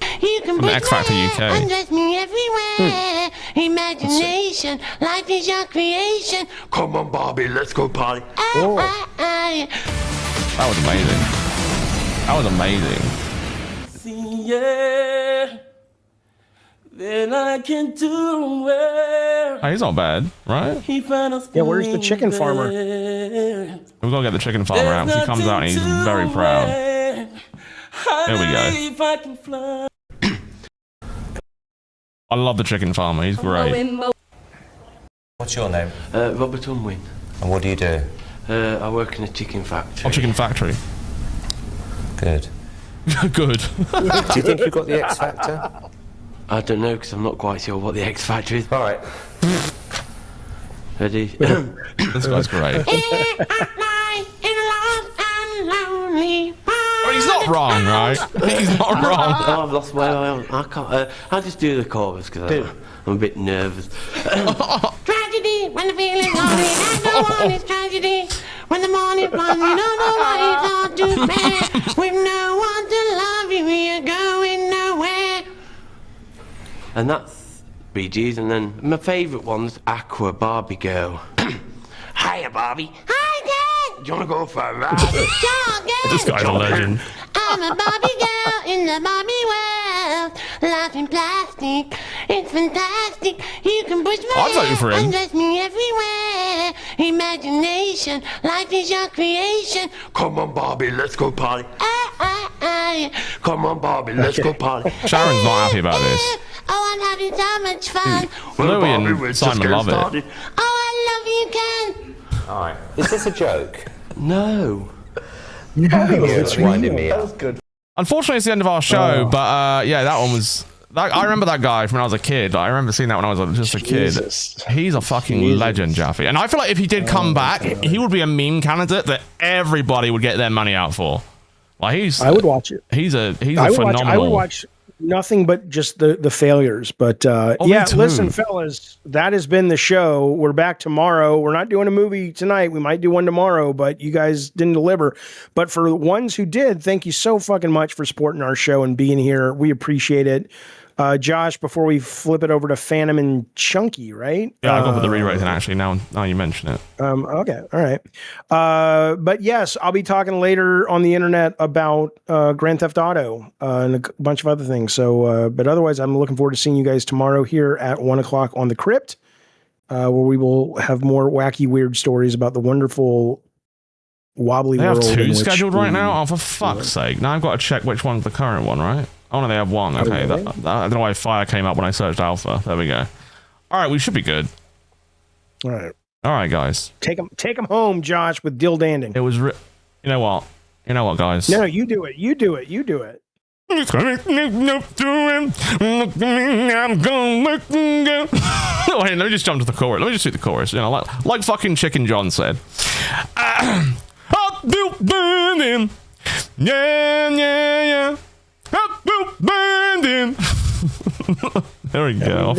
from the X Factor UK. Undress me everywhere. Imagination, life is your creation. Come on, Barbie, let's go party. That was amazing. That was amazing. Yeah, then I can do well. Oh, he's not bad, right? Yeah, where's the chicken farmer? We're gonna get the chicken farmer out. He comes out and he's very proud. Here we go. I love the chicken farmer. He's great. What's your name? Robert Unwin. And what do you do? I work in a chicken factory. Oh, chicken factory. Good. Good. Do you think you've got the X Factor? I don't know, because I'm not quite sure what the X Factor is. All right. Ready? This guy's great. Oh, he's not wrong, right? He's not wrong. Oh, I've lost my way. I can't. I'll just do the chorus because I'm a bit nervous. Tragedy when the feeling's lonely, and no one is tragedy. When the morning's fun, you don't know why it's hard to bear. With no one to love you, you're going nowhere. And that's Bee Gees, and then my favourite one's Aqua Barbie Girl. Hiya, Barbie. Hi, Dad. Do you want to go for a ride? Sure, This guy's a legend. I'm a Barbie girl in the Barbie world. Life in plastic, it's fantastic. You can push my I'd vote for him. and dress me everywhere. Imagination, life is your creation. Come on, Barbie, let's go party. Come on, Barbie, let's go party. Sharon's not happy about this. Oh, I'm having so much fun. Louis and Simon love it. Oh, I love you, Ken. All right. Is this a joke? No. It's winding me up. Unfortunately, it's the end of our show, but yeah, that one was... I remember that guy from when I was a kid. I remember seeing that when I was just a kid. He's a fucking legend, Jaffe. And I feel like if he did come back, he would be a meme candidate that everybody would get their money out for. Like I would watch it. He's a phenomenal... I would watch nothing but just the failures. But yeah, listen, fellas, that has been the show. We're back tomorrow. We're not doing a movie tonight. We might do one tomorrow, but you guys didn't deliver. But for the ones who did, thank you so fucking much for supporting our show and being here. We appreciate it. Josh, before we flip it over to Phantom and Chunky, right? Yeah, I'll go for the re-rating, actually, now you mention it. Okay, all right. But yes, I'll be talking later on the internet about Grand Theft Auto and a bunch of other things. So, but otherwise, I'm looking forward to seeing you guys tomorrow here at 1 o'clock on the Crypt, where we will have more wacky, weird stories about the wonderful wobbly world. They have two scheduled right now? Oh, for fuck's sake. Now I've got to check which one's the current one, right? Oh, no, they have one. Okay, I don't know why fire came up when I searched alpha. There we go. All right, we should be good. All right, guys. Take them home, Josh, with Dill Danding. It was... You know what, guys? No, you do it. You do it. I'm gonna let you go. Wait, let me just jump to the chorus. Let me just do the chorus. You know, like fucking Chicken John said. I'll do burning. Yeah. I'll do burning. There we go.